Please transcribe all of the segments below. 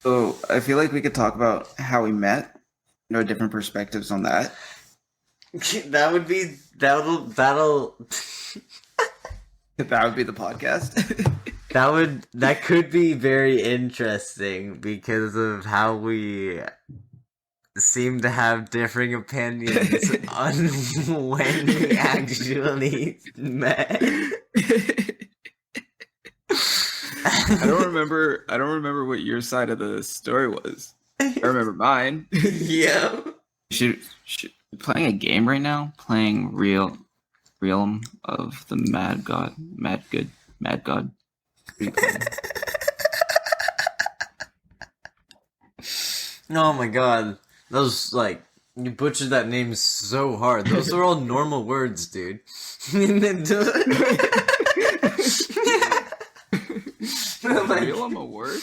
So I feel like we could talk about how we met, different perspectives on that. That would be that'll That would be the podcast. that could be very interesting because of how we seem to have differing opinions on when we actually met. I don't remember what your side of the story was. I remember mine. Yeah. Should playing a game right now? Playing Realm of the Mad God. Mad God. What are you playing? Oh my god. Those, you butchered that name so hard. Those are all normal words, dude. Like, Realm a word?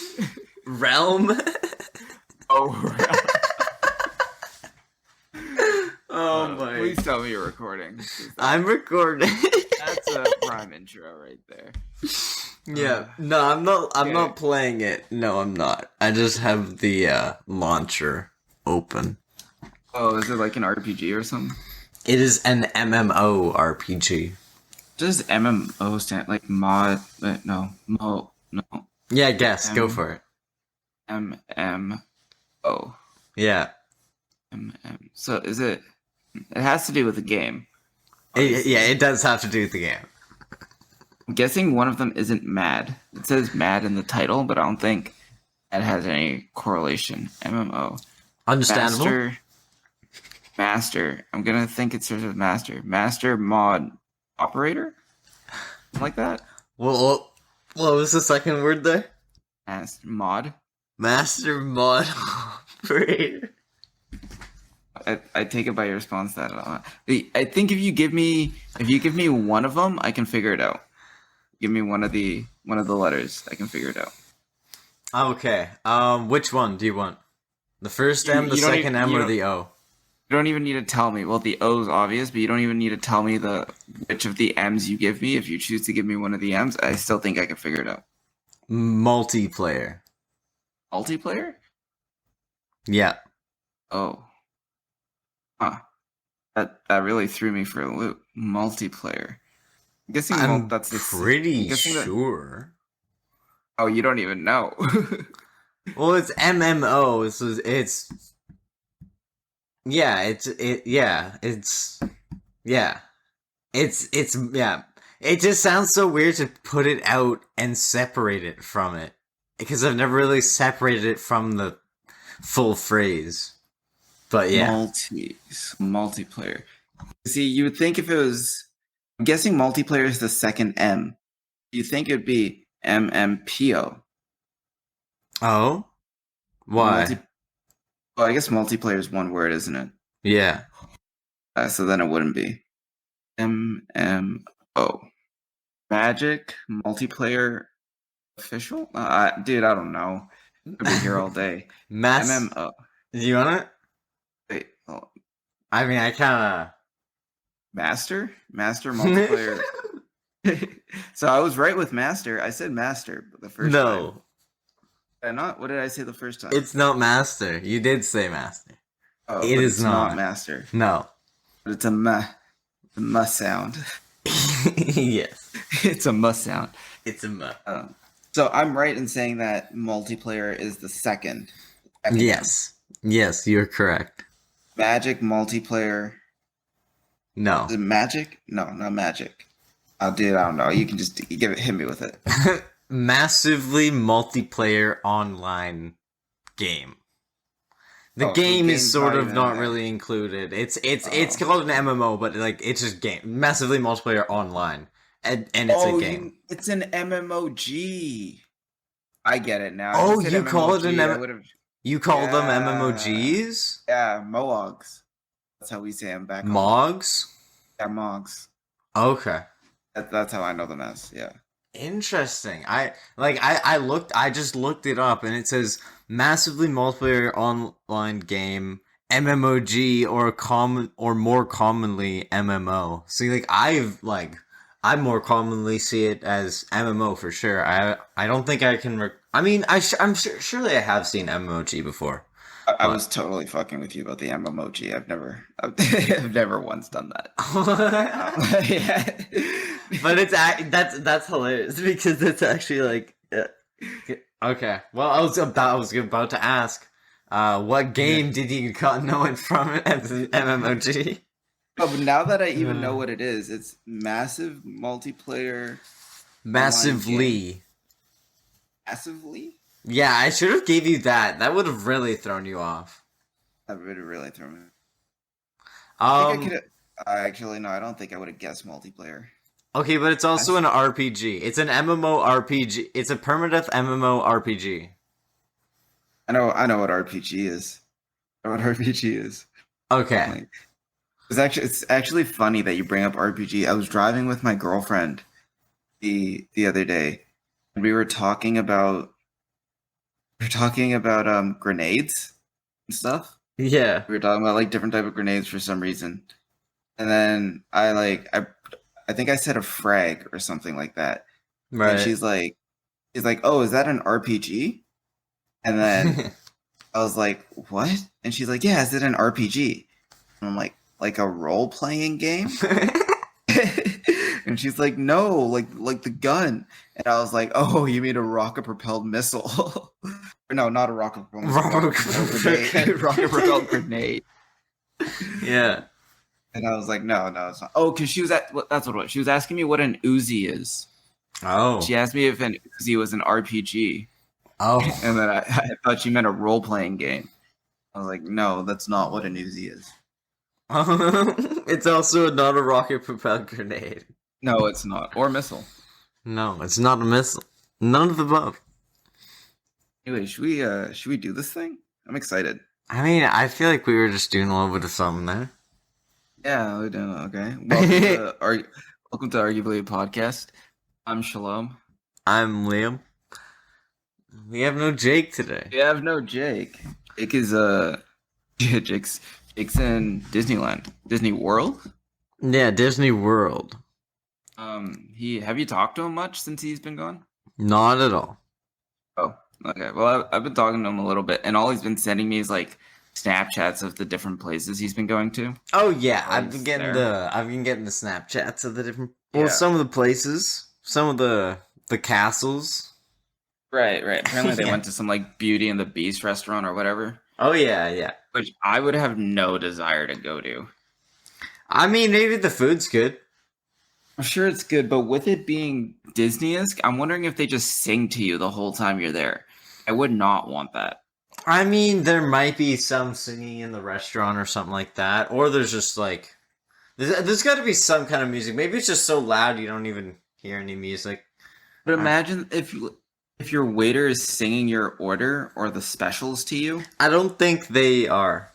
realm? Oh, Oh my. please tell me you're recording. I'm recording. That's a prime intro right there. Yeah. No, I'm not playing it. No, I'm not. I just have the launcher open. Oh, is it like an RPG or something? It is an MMO RPG. Does MMO stand like mod? No, no. Yeah, guess. Go M for it. MMO. Yeah. So is it? It has to do with the game. Yeah, it does have to do with the game. I'm guessing one of them isn't mad. It says mad in the title, but I don't think that has any correlation. MMO. Understandable. Master. I'm gonna think it starts with master. Master mod operator? Something like that? Well, what was the second word there? Mod. Master mod operator. I take it by your response that I think if you give me one of them, I can figure it out. Give me one of the letters, I can figure it out. Okay. Which one do you want? The first M, the second M, or the O? You don't even need to tell me. Well, the O is obvious, but you don't even need to tell me which of the M's you give me. If you choose to give me one of the M's, I still think I can figure it out. Multiplayer. Multiplayer? Yeah. Oh. Huh. That really threw me for a loop. Multiplayer. I'm guessing I'm that's pretty sure. Oh, you don't even know. Well, it's MMO. It just sounds so weird to put it out and separate it from it because I've never really separated it from the full phrase. But yeah, Multiplayer. See, you would think if it was, I'm guessing multiplayer is the second M. You think it'd be MMPO. oh, why? Well, I guess multiplayer is one word, isn't it? Yeah, So then it wouldn't be MMO. Magic multiplayer official? Dude, I don't know. I'll be here all day. MMO. Do you want it? Wait, oh, I mean, I kind Master of. multiplayer. So I was right with master. I said master the first time. No, Did I not? What did I say the first time? it's not master. You did say master. Oh, It but is it's not. master. No. But it's a muh sound. Yes. It's a muh sound. It's a So I'm right in saying that multiplayer is the second. Yes. Yes, you're correct. Magic multiplayer. No. Is it magic? No, not magic. Dude, I don't know. You can just hit me with it. Massively multiplayer online game. The Oh, so game is game's sort not of even not in there. really included. It's called an MMO, but it's just game. Massively multiplayer online. And it's a game. It's an MMOG. I get it now. Oh, If you said you call it MMOG, I would have. you call them Yeah. MMOGs? Yeah, Mogs. That's how we say them back home. Mogs? Yeah, Mogs. Okay. That's how I know them as. Yeah. Interesting. I just looked it up and it says massively multiplayer online game MMOG or more commonly MMO. See, I more commonly see it as MMO for sure. I don't think I can. I mean, I'm sure surely I have seen MMOG before, I but was totally fucking with you about the M emoji. I've never once done that. Yeah. but that's hilarious because it's actually like okay. Well, I was about to ask, what Yeah. game did you know it from as an MMOG? Oh, but now that I even know what it is, it's massive multiplayer online game. Massively. Massively? Yeah, I should have gave you that. That would have really thrown you off. That would have really thrown me. I think I could Um. have. Actually, no, I don't think I would have guessed multiplayer. Okay, but it's also That's, an RPG. It's an MMORPG. It's a permadeath MMORPG. I know what RPG is. I know what RPG is. Okay. Like, it's actually funny that you bring up RPG. I was driving with my girlfriend the other day, and we were talking about grenades and stuff. Yeah. We were talking about like different type of grenades for some reason, and then I think I said a frag or something like that, and Right. she's like, oh, is that an RPG? And then I was like, what? And she's like, yeah, is it an RPG? And I'm like a role playing game? And she's like, no, like the gun. And I was like, oh, you mean a rocket propelled missile? No, not a rocket propelled missile. Rocket propelled grenade. Rocket propelled grenade. Yeah. And I was like, no, it's not. Oh, because that's what it was. She was asking me what an Uzi is. Oh. She asked me if an Uzi was an RPG. Oh. And then I thought she meant a role playing game. I was like, no, that's not what an Uzi is. It's also not a rocket propelled grenade. No, it's not. Or missile. No, it's not a missile. None of the above. Anyway, should we do this thing? I'm excited. I mean, I feel like we were just doing a little bit of something there. Yeah, we're doing okay. Welcome to Arguably a Podcast. I'm Shalom. I'm Liam. We have no Jake today. We have no Jake. Jake is Jake's in Disneyland. Disney World? Yeah, Disney World. He have you talked to him much since he's been gone? Not at all. Oh, okay. Well, I've been talking to him a little bit, and all he's been sending me is like Snapchats of the different places he's been going to. Oh yeah, While I've been he's getting there. the Snapchats of the different Yeah. some of the places, some of the castles. Right. Apparently they Yeah. went to some like Beauty and the Beast restaurant or whatever, Oh yeah. which I would have no desire to go to. I mean, maybe the food's good. I'm sure it's good, but with it being Disney-esque, I'm wondering if they just sing to you the whole time you're there. I would not want that. I mean, there might be some singing in the restaurant or something like that, or there's just like there's got to be some kind of music. Maybe it's just so loud you don't even hear any music. But imagine if your waiter is singing your order or the specials to you. I don't think they are.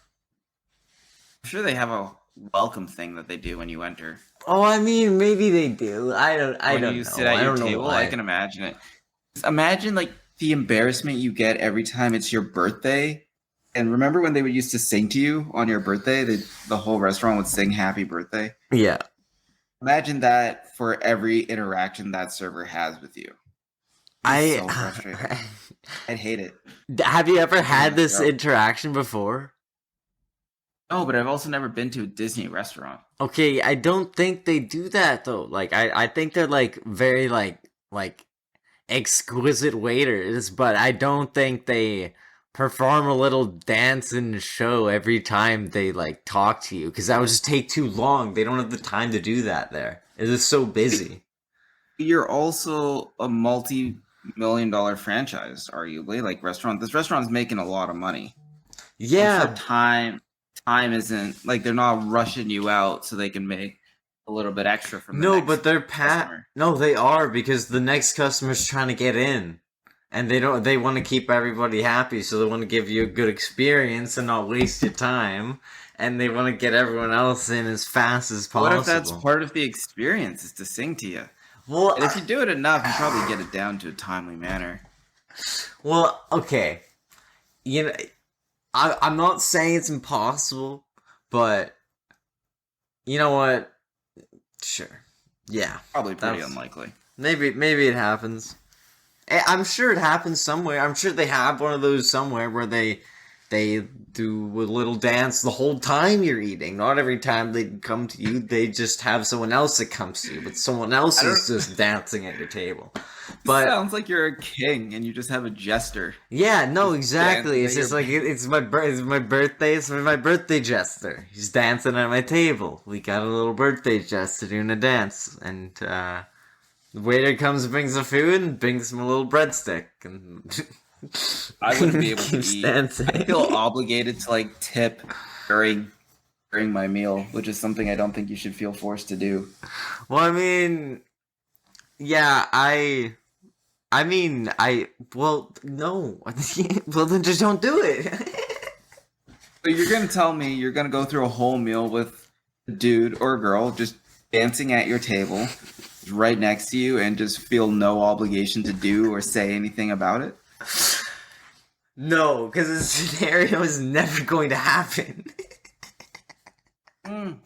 I'm sure they have a welcome thing that they do when you enter. Oh, I mean, maybe they do. I don't When you know. sit at I your don't know table, why. I can imagine it. Just imagine like the embarrassment you get every time it's your birthday. And remember when they would used to sing to you on your birthday? The whole restaurant would sing happy birthday. Yeah. Imagine that for every interaction that server has with you. It's so frustrating. I'd hate it. Have you ever had this Yeah. interaction before? No, but I've also never been to a Disney restaurant. Okay, I don't think they do that though. Like I think they're like very like exquisite waiters, but I don't think they perform a little dance in the show every time they like talk to you because that would just take too long. They don't have the time to do that there. It is so busy. You're also a multi-million-dollar franchise, arguably. Like this restaurant's making a lot of money. I'm Yeah, sure time isn't like they're not rushing you out so they can make a little bit extra from the no, next but they're customer. No, they are because the next customer's trying to get in. And they want to keep everybody happy, so they want to give you a good experience and not waste your time. And they want to get everyone else in as fast as possible. What if that's part of the experience is to sing to you? Well, And if you do it enough, you probably get it down to a timely manner. well, okay. You know, I'm not saying it's impossible, but you know what? Sure. Yeah, Probably pretty that's unlikely. maybe it happens. I'm sure it happens somewhere. I'm sure they have one of those somewhere where they do a little dance the whole time you're eating. Not every time they come to you, they just have someone else that comes to you, but someone else I is don't. just dancing at your table. It But sounds like you're a king and you just have a jester yeah, no, just exactly. dancing It's at your. just like it's my birthday. It's my birthday jester. He's dancing at my table. We got a little birthday jester doing a dance, and the waiter comes, and brings the food, and brings him a little breadstick, and I wouldn't be able to keeps eat. dancing. I feel obligated to like tip during my meal, which is something I don't think you should feel forced to do. Well, I mean, yeah, well, no. Well, then just don't do it. So you're gonna tell me you're gonna go through a whole meal with a dude or a girl just dancing at your table, right next to you, and just feel no obligation to do or say anything about it? No, because the scenario is never going to happen. Mm.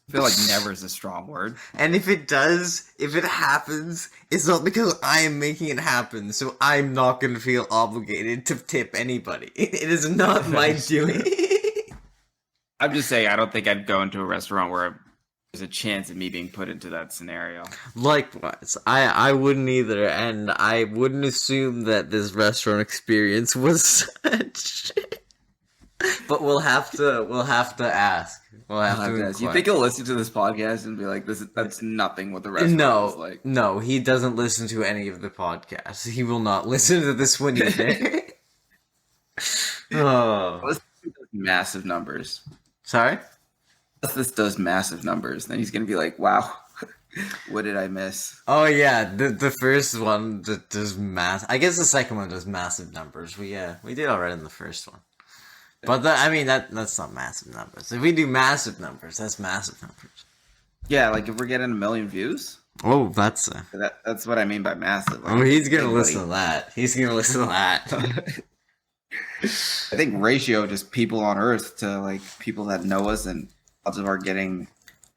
I feel like never is a strong word. And if it does, if it happens, it's not because I am making it happen, so I'm not going to feel obligated to tip anybody. It is not my doing. I'm just saying I don't think I'd go into a restaurant where there's a chance of me being put into that scenario. Likewise, I wouldn't either, and I wouldn't assume that this restaurant experience was such. But we'll have to ask. We'll have to You inquire. think he'll listen to this podcast and be like, that's nothing what the restaurant is like? No, he doesn't listen to any of the podcasts. He will not listen to this one either. Oh, Unless this does massive numbers. sorry. Unless this does massive numbers, then he's gonna be like, wow, what did I miss? Oh yeah, the first one that does mass. I guess the second one does massive numbers. We did already in the first one. But that's not massive numbers. If we do massive numbers, that's massive numbers. Yeah, like if we're getting 1 million views, Oh, that's that's what I mean by massive. Like, oh, he's gonna anybody- listen to that. He's gonna listen to that. I think ratio just people on Earth to like people that know us and odds of our getting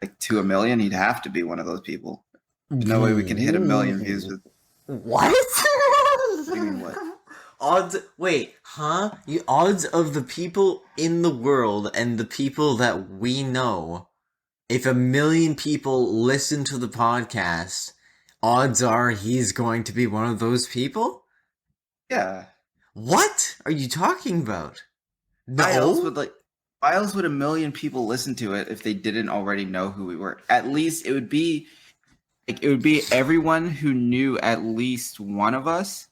like to 1 million, he'd have to be one of those people. There's no way we can hit 1 million views with. What? What do you mean what? Odds? Wait, huh? You odds of the people in the world and the people that we know. If 1 million people listen to the podcast, odds are he's going to be one of those people. Yeah. What are you talking about? Why else No. would 1 million people listen to it if they didn't already know who we were? At least it would be everyone who knew at least one of us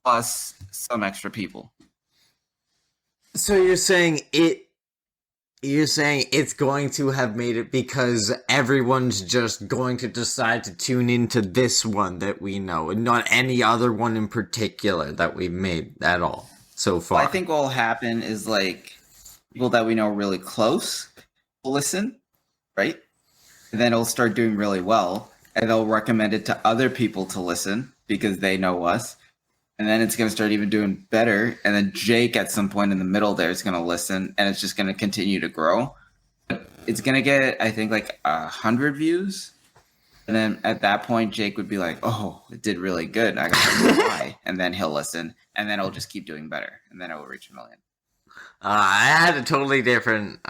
plus some extra people. So you're saying it's going to have made it because everyone's just going to decide to tune into this one that we know and not any other one in particular that we've made at all so far. Well, I think what will happen is like people that we know really close will listen, right? And then it'll start doing really well, and they'll recommend it to other people to listen because they know us. And then it's going to start even doing better. And then Jake at some point in the middle there is going to listen, and it's just going to continue to grow. It's going to get, I think, like 100 views. And then at that point, Jake would be like, oh, it did really good. I got to know why. And then he'll listen, and then it'll just keep doing better. And then it will reach 1 million. I had a totally different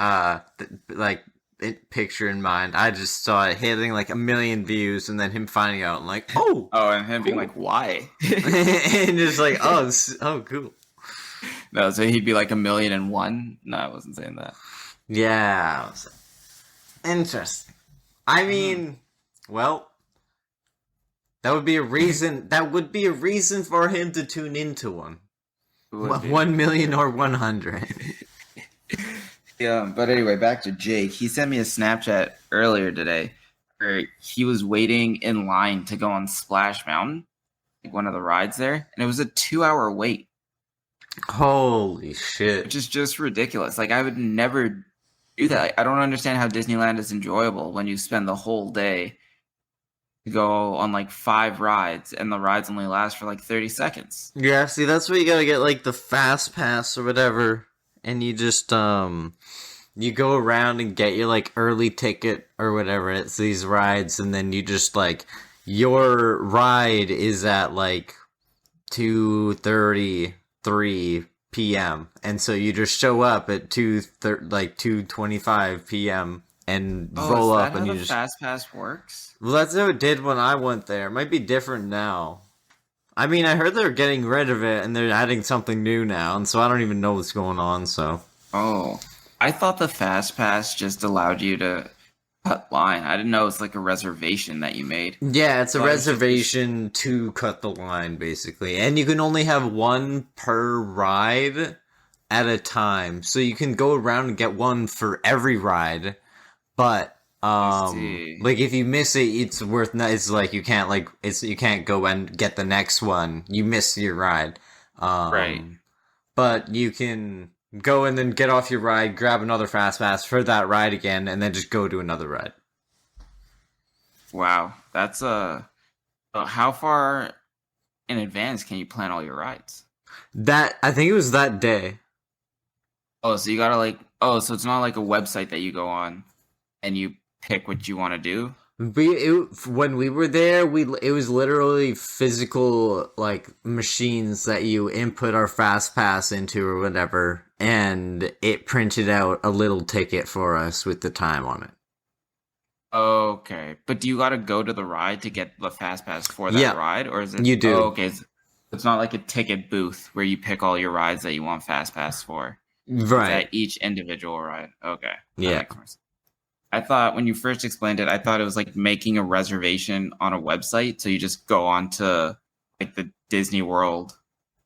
picture in mind. I just saw it hitting like 1 million views, and then him finding out, and like, oh, and him being like, why? and just like, oh, cool. No, so he'd be like 1,000,001. No, I wasn't saying that. Yeah, interesting. I mean, well, that would be a reason. That would be a reason for him to tune into one. 1 million or 100. Yeah, but anyway, back to Jake. He sent me a Snapchat earlier today where he was waiting in line to go on Splash Mountain, like one of the rides there, and it was a 2-hour wait, Holy shit! which is just ridiculous. Like, I would never do that. Like, I don't understand how Disneyland is enjoyable when you spend the whole day to go on like 5 rides, and the rides only last for like 30 seconds. Yeah, see, that's where you gotta get like the fast pass or whatever, and you just you go around and get your like early ticket or whatever. It's these rides, and then you just like your ride is at like 2:33 p.m. and so you just show up at 2:25 p.m. and Oh, is roll that up, how and the you just fast pass works? well, that's how it did when I went there. It might be different now. I mean, I heard they're getting rid of it and they're adding something new now, and so I don't even know what's going on. So Oh, I thought the fast pass just allowed you to cut line. I didn't know it's like a reservation that you made. yeah, it's a Thought it was just reservation to cut the line, basically, and you can only have one per ride at a time. So you can go around and get one for every ride, but I see. like if you miss it, it's worth. It's like you can't like it's you can't go and get the next one. You miss your ride. Right. But you can go and then get off your ride, grab another fast pass for that ride again, and then just go to another ride. Wow. That's how far in advance can you plan all your rides? That I think it was that day. Oh, so you gotta like so it's not like a website that you go on and you pick what you want to do? When we were there, we it was literally physical like machines that you input our fast pass into or whatever, and it printed out a little ticket for us with the time on it. Okay. But do you gotta go to the ride to get the fast pass for that Yeah, ride? Or is it you do. okay. It's not like a ticket booth where you pick all your rides that you want fast pass for. It's Right. at each individual ride. Okay. That Yeah. makes more sense. I thought when you first explained it, I thought it was like making a reservation on a website. So you just go on to like the Disney World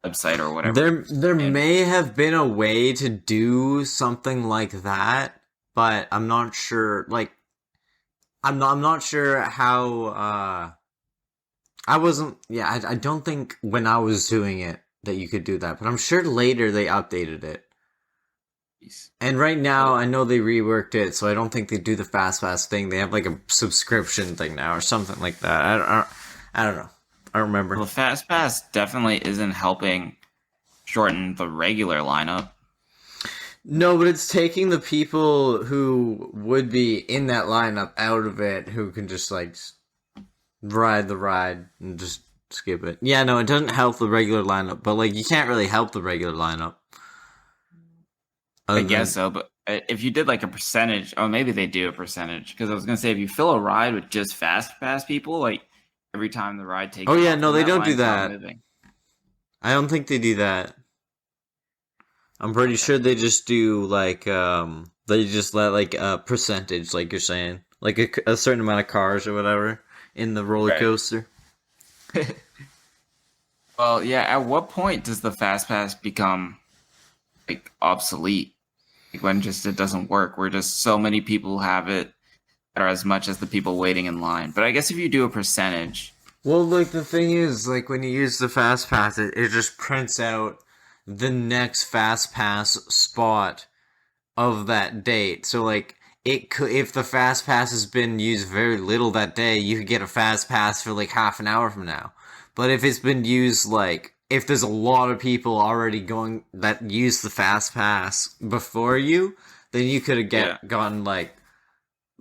website or whatever. There And may have been a way to do something like that, but I'm not sure. Like I'm not sure how. I wasn't. Yeah, I don't think when I was doing it that you could do that, but I'm sure later they updated it. And right now, well, I know they reworked it, so I don't think they do the fast pass thing. They have like a subscription thing now or something like that. I don't know. I don't remember. the fast pass definitely isn't helping shorten the regular lineup. No, but it's taking the people who would be in that lineup out of it, who can just like ride the ride and just skip it. Yeah, no, it doesn't help the regular lineup, but like you can't really help the regular lineup. I Other guess than so, but if you did like a percentage, oh, maybe they do a percentage. Because I was gonna say, if you fill a ride with just fast pass people, like every time the ride takes oh yeah, off, no, then they that don't do line's not that. moving. I don't think they do that. I'm pretty Okay. sure they just do like they just let like a percentage, like you're saying, like a certain amount of cars or whatever in the roller Right. coaster. Well, yeah. At what point does the fast pass become like obsolete? Like when just it doesn't work, where just so many people have it that are as much as the people waiting in line. But I guess if you do a percentage, Well, like the thing is, like when you use the fast pass, it just prints out the next fast pass spot of that date. So like it could, if the fast pass has been used very little that day, you could get a fast pass for like half an hour from now. But if it's been used like if there's a lot of people already going that use the fast pass before you, then you could have yeah. gotten like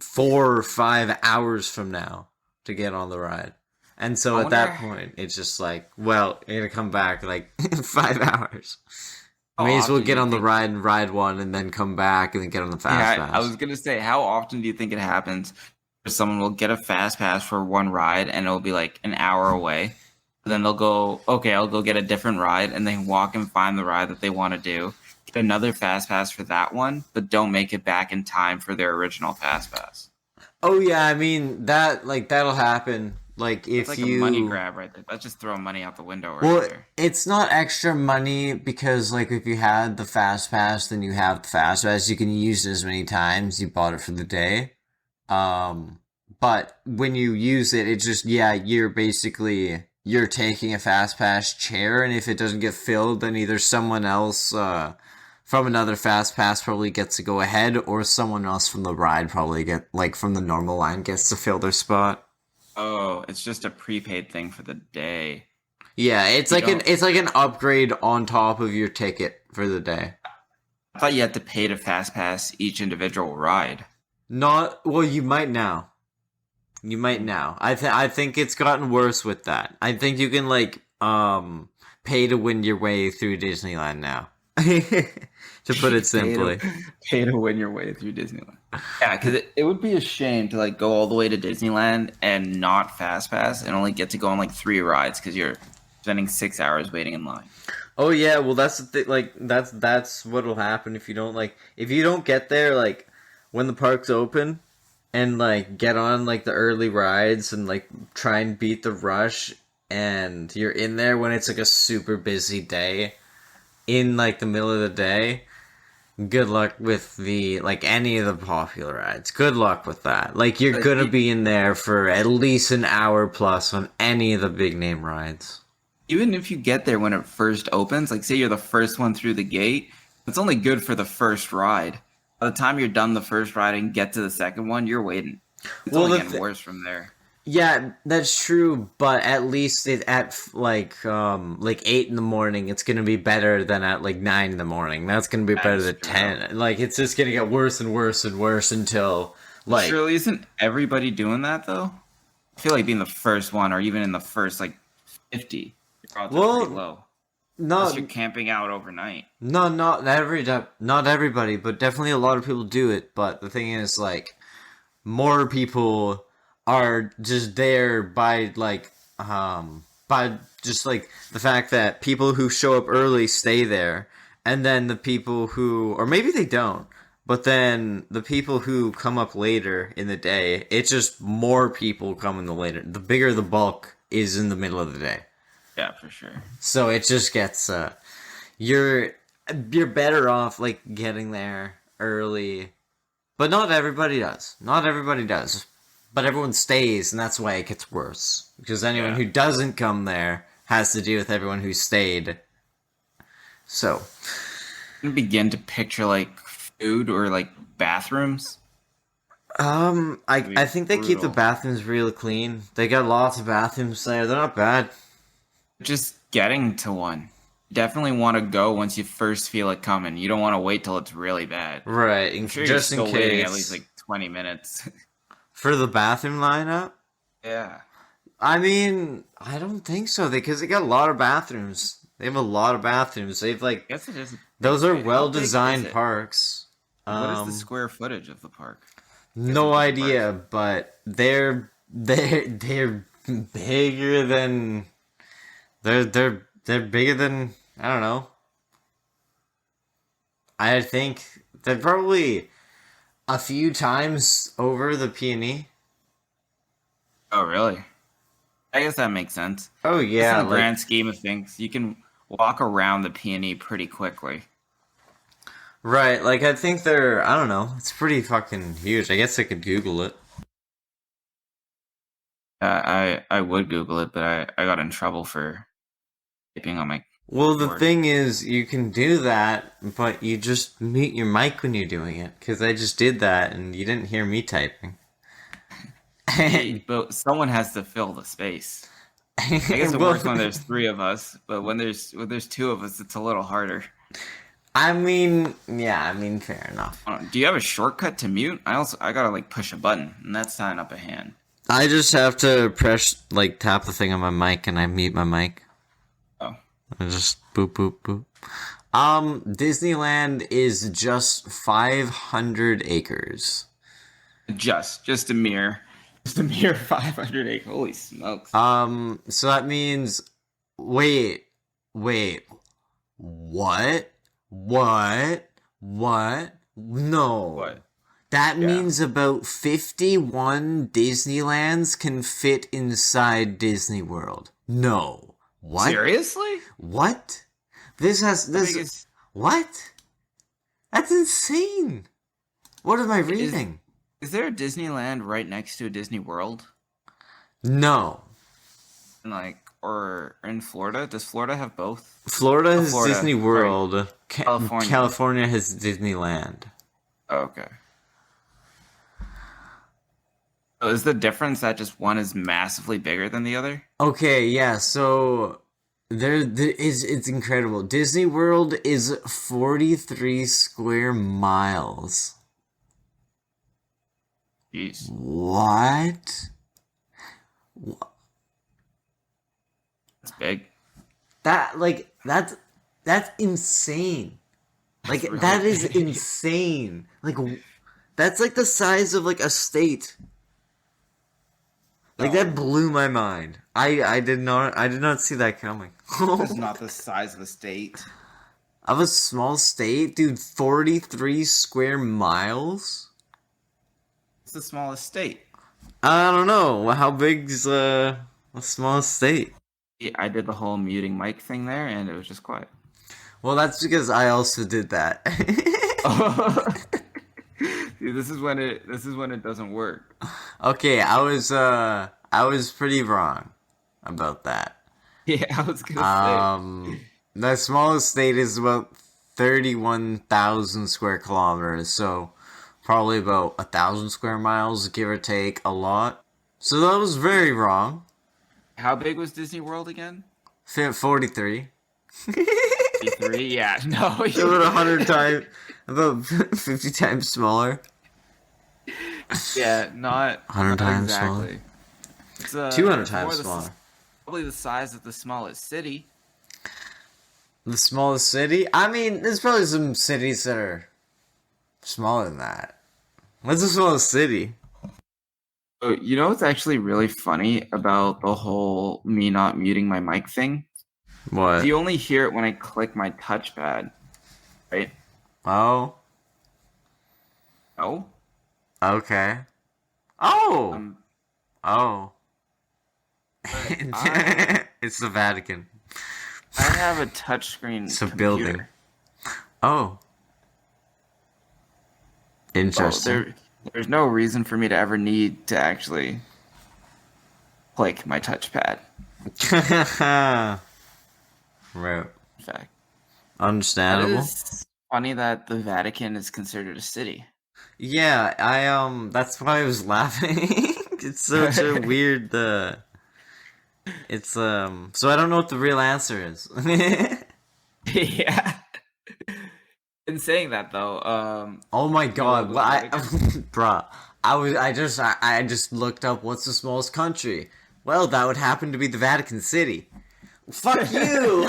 4 or 5 hours from now to get on the ride. And so I at that wonder point, it's just like, well, you're gonna come back like in 5 hours. how May as well often do get you on the think. ride and ride one, and then come back and then get on the fast Yeah, I pass. was gonna say, how often do you think it happens where someone will get a fast pass for one ride and it'll be like an hour away? Then they'll go, okay, I'll go get a different ride, and then walk and find the ride that they want to do. Get another fast pass for that one, but don't make it back in time for their original fast pass. Oh yeah, I mean that like that'll happen. Like That's if like a money you grab right there. That's just throwing money out the window right well, there. it's not extra money because like if you had the fast pass, then you have the fast pass. You can use it as many times. You bought it for the day. Um, but when you use it, it's just yeah, you're taking a fast pass chair, and if it doesn't get filled, then either someone else from another fast pass probably gets to go ahead, or someone else from the ride probably get like from the normal line gets to fill their spot. Oh, it's just a prepaid thing for the day. Yeah, You don't. it's like an upgrade on top of your ticket for the day. I thought you had to pay to fast pass each individual ride. Not well. You might now. You might now. I think it's gotten worse with that. I think you can like pay to win your way through Disneyland now. To put it simply. Pay to win your way through Disneyland. Yeah, because it would be a shame to like go all the way to Disneyland and not fast pass and only get to go on like 3 rides because you're spending 6 hours waiting in line. Oh yeah, well that's the thing. Like that's what'll happen if you don't get there like when the park's open and like get on like the early rides and like try and beat the rush and you're in there when it's like a super busy day in like the middle of the day. Good luck with the like any of the popular rides. Good luck with that. Like you're gonna be in there for at least an hour plus on any of the big name rides. Even if you get there when it first opens, like say you're the first one through the gate, it's only good for the first ride. By the time you're done the first ride and get to the second one, you're waiting. It's only getting worse from there. Yeah, that's true, but at least at like 8 in the morning, it's gonna be better than at like 9 in the morning. That's gonna be better than 10. Like it's just gonna get worse and worse and worse until like. Surely isn't everybody doing that though? I feel like being the first one, or even in the first like 50, you're pretty low. No, unless you're camping out overnight. No, not everybody, but definitely a lot of people do it. But the thing is, like, more people are just there by just like the fact that people who show up early stay there, and then the people who, or maybe they don't, but then the people who come up later in the day, it's just more people coming the later. The bigger the bulk is in the middle of the day. Yeah, for sure. So it just gets you're better off like getting there early, but not everybody does. Not everybody does, but everyone stays, and that's why it gets worse because anyone who doesn't come there has to deal with everyone who stayed. So, I begin to picture like food or like bathrooms. I think they keep the bathrooms really clean. They got lots of bathrooms there. They're not bad. Just getting to one. Definitely want to go once you first feel it coming. You don't want to wait till it's really bad. Right. I'm sure just you're in still case. waiting at least like 20 minutes. For the bathroom lineup? Yeah. I mean, I don't think so. Because they got a lot of bathrooms. They have a lot of bathrooms. They've like. I guess it is. Those are well designed parks. What is the square footage of the park? No idea, but they're bigger than. They're bigger than, I don't know. I think they're probably a few times over the Peony. Oh, really? I guess that makes sense. Oh yeah, in the grand scheme of things, you can walk around the Peony pretty quickly. Right, like I think they're, I don't know, it's pretty fucking huge. I guess I could Google it. I would Google it, but I got in trouble for typing on my Well, the keyboard. thing is, you can do that, but you just mute your mic when you're doing it. Because I just did that, and you didn't hear me typing. But someone has to fill the space. I guess it works when there's 3 of us, but when there's 2 of us, it's a little harder. I mean, fair enough. Do you have a shortcut to mute? I gotta like push a button, and that's tying up a hand. I just have to press, like, tap the thing on my mic, and I mute my mic. Oh. I just boop, boop, boop. Disneyland is just 500 acres. Just a mere 500 acres. Holy smokes. So that means, wait, what? No. What? That means about 51 Disneylands can fit inside Disney World. No. What? Seriously? What? What? That's insane. What am I reading? Is there a Disneyland right next to a Disney World? No. Or in Florida? Does Florida have both? Florida has Florida, Disney World. Right. California has Disneyland. Oh, okay. So is the difference that just one is massively bigger than the other? Okay, yeah, so it's incredible. Disney World is 43 square miles. Jeez, What? it's big. That's insane. Like That's really that is big. insane. Like that's like the size of like a state. Like No, that blew my mind. I did not see that coming. this is not the size of a state. Of a small state, dude, 43 square miles? It's the smallest state. I don't know. How big's a small state? Yeah, I did the whole muting mic thing there, and it was just quiet. Well, that's because I also did that. See, this is when it doesn't work. Okay, I was pretty wrong about that. Yeah, I was gonna say. The smallest state is about 31,000 square kilometers, so probably about 1,000 square miles, give or take a lot. So that was very wrong. How big was Disney World again? 43. 53? Yeah, no. About 100 times, about 50 times smaller. Yeah, not 100 not times exactly. It's 200 it's times more smaller. probably the size of the smallest city. The smallest city? I mean, there's probably some cities that are smaller than that. What's the smallest city? Oh, you know what's actually really funny about the whole me not muting my mic thing? What? You only hear it when I click my touchpad, right? Oh, No? okay. Oh! Um, Oh. but I It's the Vatican. I have a touchscreen It's a computer. building. Oh. So Interesting. there's no reason for me to ever need to actually click my touchpad. Right. In fact, that Understandable. is funny that the Vatican is considered a city. Yeah, that's why I was laughing. It's such a weird, so I don't know what the real answer is. Yeah. In saying that though, Oh my you know what god, was what I, Vatican? bruh, I just looked up what's the smallest country. Well, that would happen to be the Vatican City. Fuck you!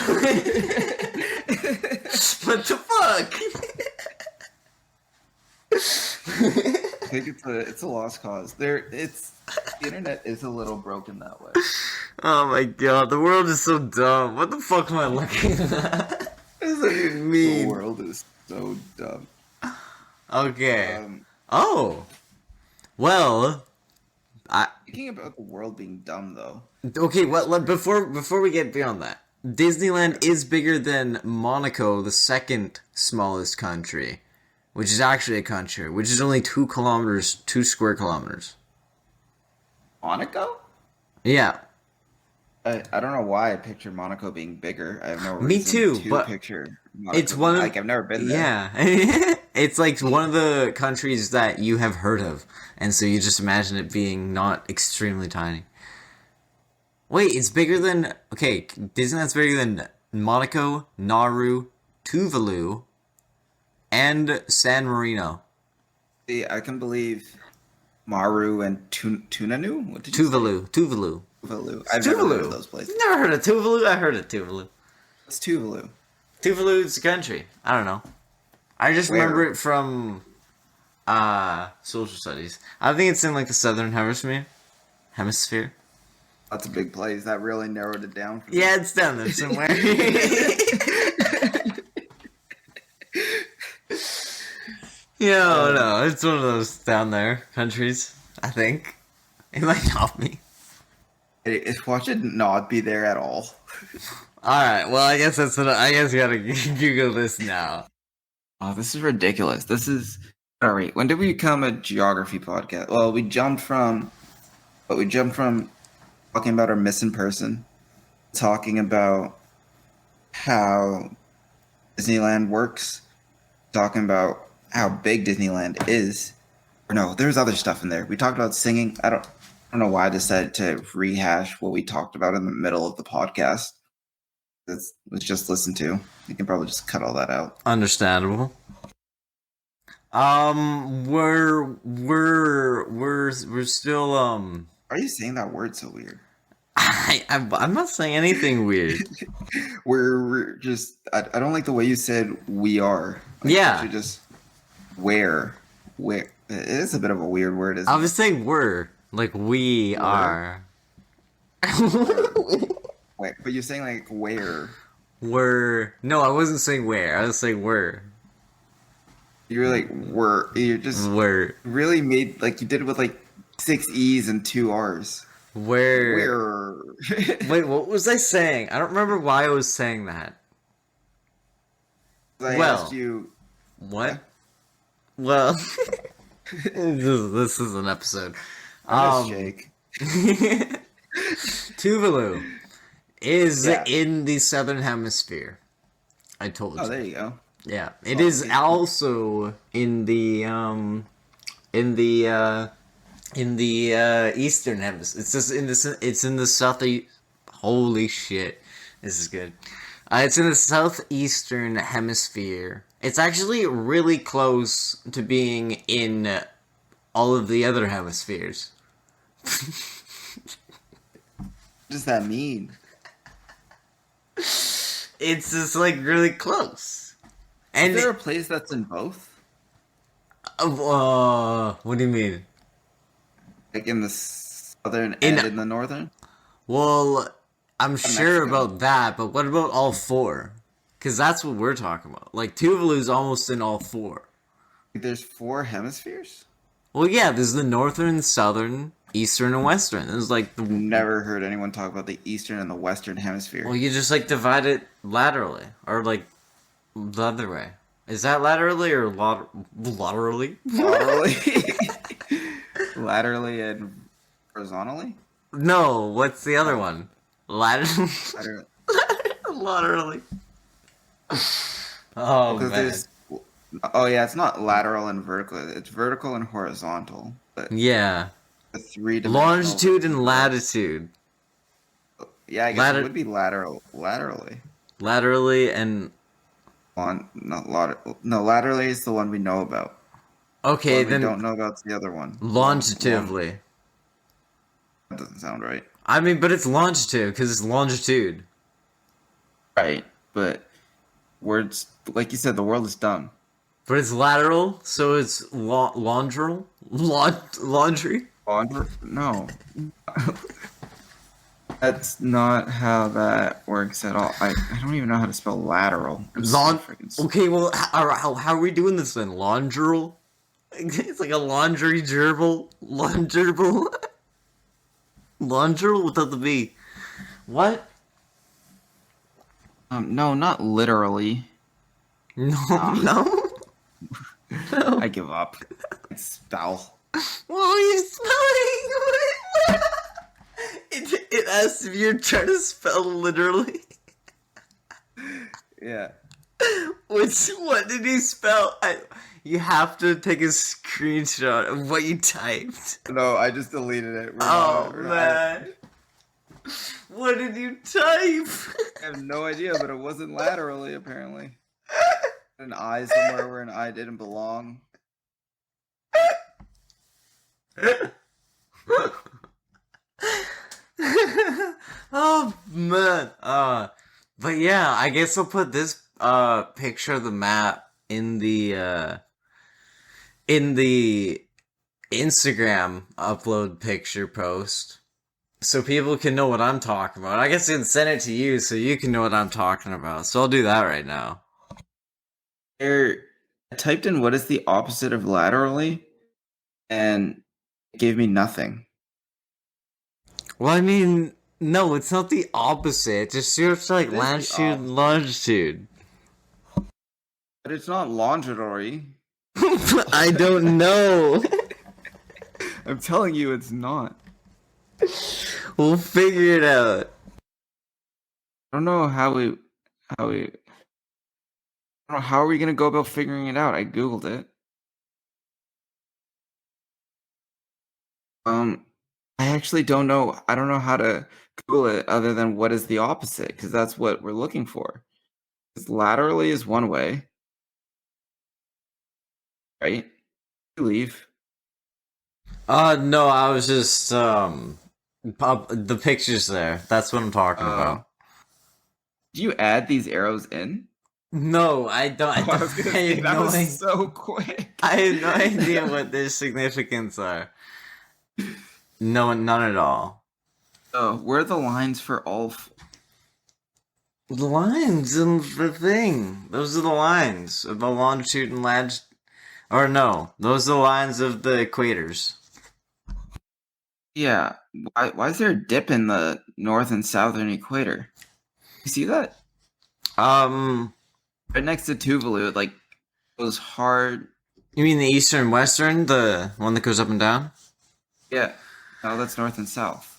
What the fuck? I think it's a lost cause. The internet is a little broken that way. Oh my god, the world is so dumb. What the fuck am I looking at? What does that even The mean? world is so dumb. Okay. Um, Oh. Well, Speaking about the world being dumb though, okay, before we get beyond that. Disneyland is bigger than Monaco, the second smallest country, which is actually a country, which is only 2 square kilometers. Monaco. Yeah, I don't know why I pictured Monaco being bigger. I have no me reason too, to but picture it's Monaco. one of, Like I've never been there. yeah, it's like one of the countries that you have heard of, and so you just imagine it being not extremely tiny. Wait, it's bigger than, okay, Disneyland's bigger than Monaco, Nauru, Tuvalu, and San Marino. See, I can believe Maru and Tunanu. What did you say? Tuvalu. Tuvalu. It's I've never heard of Tuvalu. those places. You've never heard of Tuvalu? I heard of Tuvalu. It's Tuvalu. Tuvalu's a country. I don't know. I just Where? remember it from social studies. I think it's in like the southern hemisphere. Hemisphere. That's a big place. That really narrowed it down for me. Yeah, it's down there somewhere. Yeah, no, it's one of those down there countries. I think it might not be. Why should not be there at all? All right, well, I guess that's what I guess you gotta Google this now. Oh, this is ridiculous. This is all right. When did we become a geography podcast? Well, we jumped from talking about our missing person, talking about how Disneyland works, talking about how big Disneyland is. Or no, there's other stuff in there. We talked about singing. I don't know why I decided to rehash what we talked about in the middle of the podcast. Let's just listen to. You can probably just cut all that out. Understandable. We're still Why are you saying that word so weird? I'm not saying anything weird. We're just. I don't like the way you said we are. Like, Yeah. you should just where. It is a bit of a weird word, isn't I it? was saying we're like we are. Wait, but you're saying like where? No, I wasn't saying where. I was saying we're. You're like we're. You're just We're. really made like you did it with like 6 E's and 2 R's. Where. Where? Wait, what was I saying? I don't remember why I was saying that. I Well. asked you. What? Yeah. Well, this is an episode. I'm just Jake. Tuvalu is Yeah. in the southern hemisphere. I told you. Oh, there you go. Yeah, it is also in the eastern hemisphere. It's just it's in the south. Holy shit, this is good. It's in the southeastern hemisphere. It's actually really close to being in all of the other hemispheres. What does that mean? It's just like really close. And Is there a place that's in both? what do you mean? Like in the southern and in the northern? Well, I'm sure Mexico. about that, but what about all four? Because that's what we're talking about. Like, Tuvalu's almost in all four. There's 4 hemispheres? Well, yeah, there's the northern, southern, eastern, and western. There's like the. Never heard anyone talk about the eastern and the western hemisphere. Well, you just like divide it laterally, or like the other way. Is that laterally or laterally? Laterally? Laterally and horizontally? No, what's the other one? Laterally. Laterally. Laterally. Oh man. There's, oh yeah, it's not lateral and vertical. It's vertical and horizontal. But Yeah. the 3 Longitude and latitude. Yeah, I guess it would be laterally. Laterally and laterally is the one we know about. okay, What then we don't know about the other one. longitudinally. That doesn't sound right. I mean, but it's longitude because it's longitude. Right, but words like you said, the world is dumb. But it's lateral, so it's laundry. No, that's not how that works at all. I don't even know how to spell lateral. Okay, well, how are we doing this then? Laundral? It's like a laundry gerbil. Laundrable? Laundral without the B. What? No, not literally. No, no. I give up. Spell. What are you spelling? It asks if you're trying to spell literally. Yeah. What did he spell? You have to take a screenshot of what you typed. No, I just deleted it. Man. What did you type? I have no idea, but it wasn't laterally, apparently. An I somewhere where an I didn't belong. Oh man. But yeah, I guess I'll put this picture of the map in the Instagram upload picture post. So people can know what I'm talking about. I guess I can send it to you so you can know what I'm talking about. So I'll do that right now. I typed in what is the opposite of laterally, and it gave me nothing. Well, I mean, no, it's not the opposite. It just search like latitude and longitude. But it's not longitory. I don't know. I'm telling you, it's not. We'll figure it out. I don't know how we. I don't know how are we gonna go about figuring it out. I googled it. I actually don't know. I don't know how to Google it other than what is the opposite, because that's what we're looking for. 'Cause laterally is one way, right? You leave. No, I was just the pictures there. That's what I'm talking Uh, about. do you add these arrows in? No, I don't. I Oh, I don't. was gonna I say have that no. was so quick. I have no idea what their significance are. No, none at all. Where are the lines for all? The lines in the thing. Those are the lines of the longitude and latitude. Or no, those are the lines of the equators. Yeah. Why is there a dip in the north and southern equator? You see that? Um, Right next to Tuvalu, it like goes hard. you mean the eastern and western, the one that goes up and down? Yeah. No, that's north and south.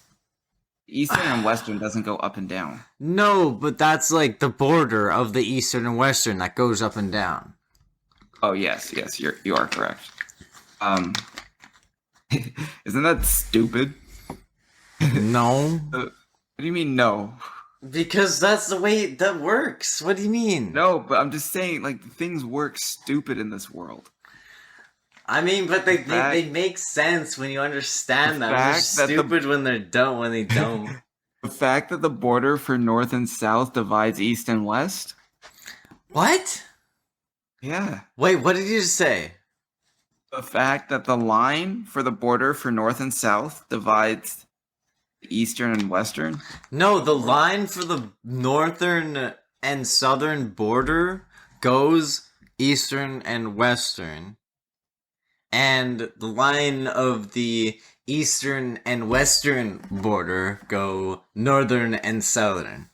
Eastern and western doesn't go up and down. No, but that's like the border of the eastern and western that goes up and down. Oh yes, you are correct. Isn't that stupid? No, What do you mean no? because that's the way that works. What do you mean? No, but I'm just saying like things work stupid in this world. I mean, but they fact- make sense when you understand the them. They're fact that the- stupid when they don't. The fact that the border for north and south divides east and west. What? Yeah. Wait, what did you just say? The fact that the line for the border for north and south divides eastern and western. No, the line for the northern and southern border goes eastern and western. And the line of the eastern and western border go northern and southern.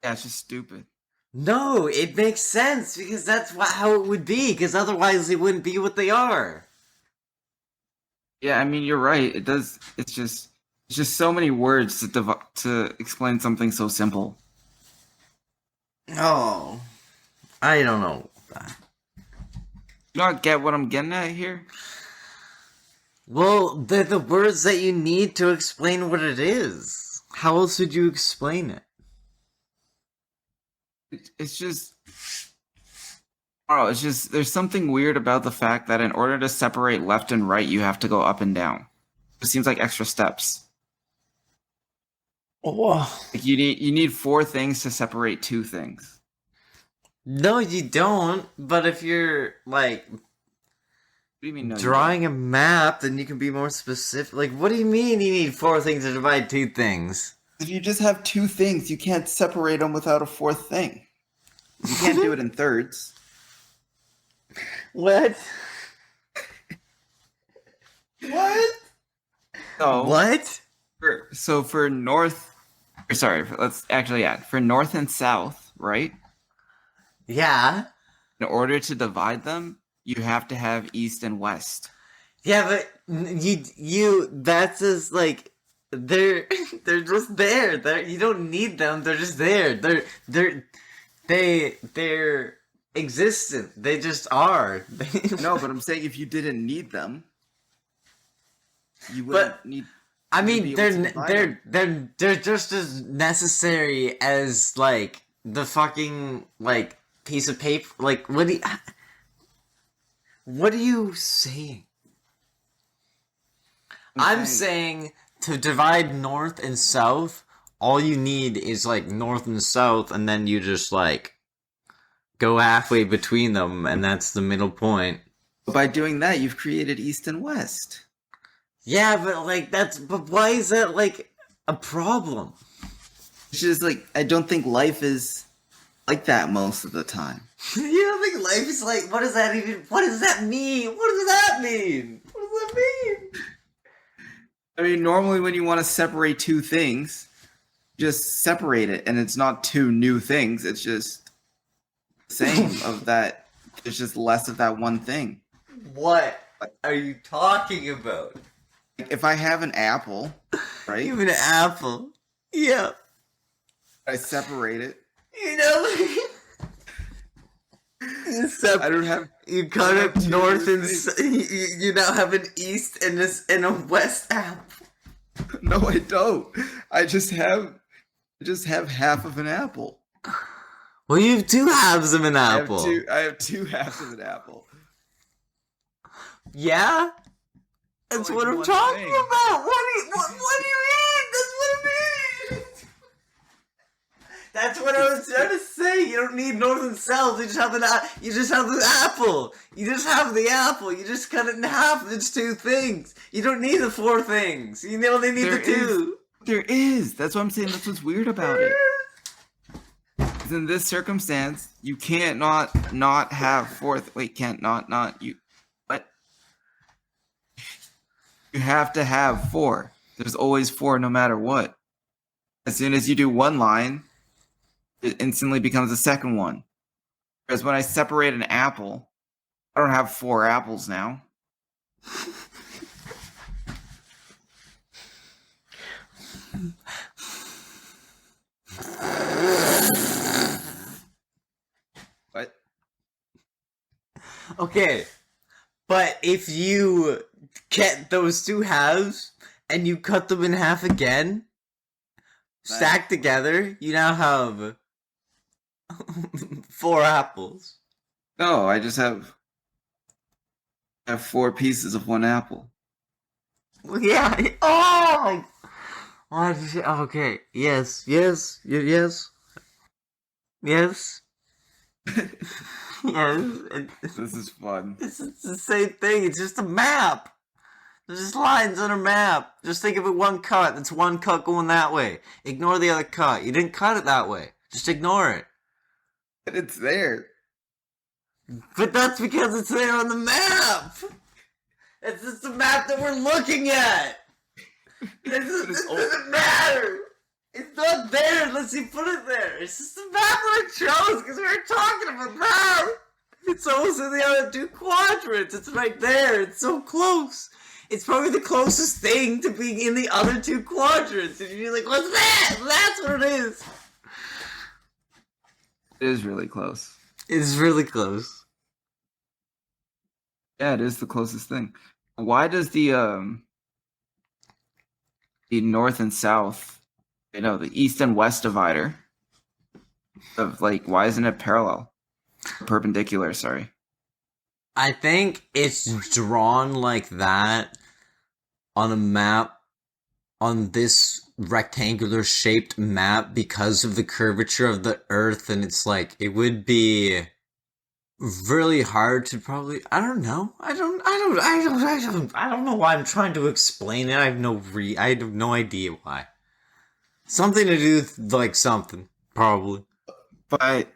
Yeah, it's just stupid. No, it makes sense because that's how it would be. Because otherwise, they wouldn't be what they are. Yeah, I mean you're right. It does. It's just so many words to explain something so simple. Oh, I don't know. You not get what I'm getting at here? Well, they're the words that you need to explain what it is. How else would you explain it? It's just. Oh, it's just there's something weird about the fact that in order to separate left and right, you have to go up and down. It seems like extra steps. Whoa. Like you need 4 things to separate 2 things. No, you don't. But if you're like What do you mean? No, you drawing a map, then you can be more specific. Like, what do you mean you need 4 things to divide 2 things? don't? If you just have 2 things, you can't separate them without a 4th thing. You can't do it in thirds. What? What? So What? for north, let's actually add for north and south, right? Yeah. In order to divide them, you have to have east and west. Yeah, but that's just like they're they're just there. You don't need them. They're just there. They're existent. They just are. No, but I'm saying if you didn't need them, you wouldn't need. I be mean, able to divide they're just as necessary as like the fucking like piece of paper. Like what are you saying? I'm saying to divide north and south, all you need is like north and south, and then you just like go halfway between them, and that's the middle point. By doing that, you've created east and west. Yeah, but why is that like a problem? It's just like I don't think life is like that most of the time. You don't think life is like, what does that mean? What does that mean? What does that mean? I mean, normally when you want to separate 2 things, just separate it, and it's not 2 new things. It's just the same of that. There's just less of that one thing. What are you talking about? If I have an apple, right? You have an apple. Yeah. I separate it. You know? I don't have. You cut I it have two north and things. you now have an east and a west apple. No, I don't. I just have half of an apple. Well, you have two halves of an apple. I have two halves of an apple. Yeah? That's Like what I'm one talking thing. about. What do you mean? That's what it means. That's what I was trying to say. You don't need north and south. You just have you just have the apple. You just have the apple. You just cut it in half. It's two things. You don't need the four things. You only need the two. There is. That's what I'm saying. That's what's weird about it. 'Cause in this circumstance, you can't not have fourth. Wait, can't not you. What? You have to have four. There's always four, no matter what. As soon as you do one line, it instantly becomes a second one. Whereas when I separate an apple, I don't have four apples now. What? Okay, but if you get those two halves and you cut them in half again, stacked together, you now have four apples. No, I just have four pieces of one apple. Yeah. Oh. Why did you say? Okay. Yes. Yes. Yes. Yes. Yes. This is fun. It's the same thing. It's just a map. There's just lines on a map. Just think of it one cut. It's one cut going that way. Ignore the other cut. You didn't cut it that way. Just ignore it. But it's there. But that's because it's there on the map. It's just the map that we're looking at. It doesn't matter. It's not there unless you put it there. It's just the map that I chose because we were talking about that. It's almost in the other two quadrants. It's right there. It's so close. It's probably the closest thing to being in the other two quadrants. And you're like, what's that? That's what it is. It is really close. It's really close. Yeah, it is the closest thing. Why does the north and south, the east and west divider of why isn't it parallel? Perpendicular, sorry. I think it's drawn like that on a map, on this rectangular shaped map because of the curvature of the earth, and it's like, it would be really hard to probably, I don't know. I don't know why I'm trying to explain it. I have no idea why. Something to do with something, probably. But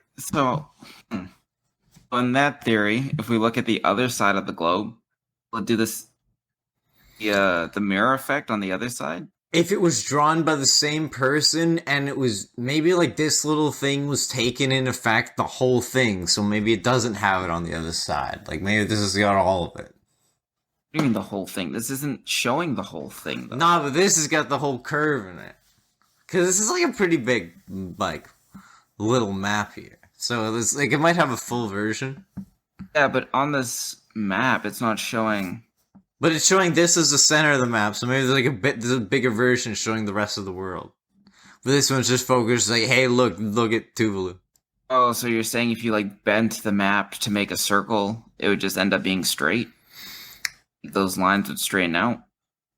in that theory, if we look at the other side of the globe, we'll do this the mirror effect on the other side. If it was drawn by the same person and it was maybe this little thing was taken in effect the whole thing, so maybe it doesn't have it on the other side. Maybe this has got all of it. What do you mean the whole thing? This isn't showing the whole thing, though. Nah, but this has got the whole curve in it. Because this is a pretty big, little map here. So this, it might have a full version. Yeah, but on this map, it's not showing. But it's showing this as the center of the map, so maybe there's a bigger version showing the rest of the world. But this one's just focused hey, look at Tuvalu. Oh, so you're saying if you bent the map to make a circle, it would just end up being straight? Those lines would straighten out?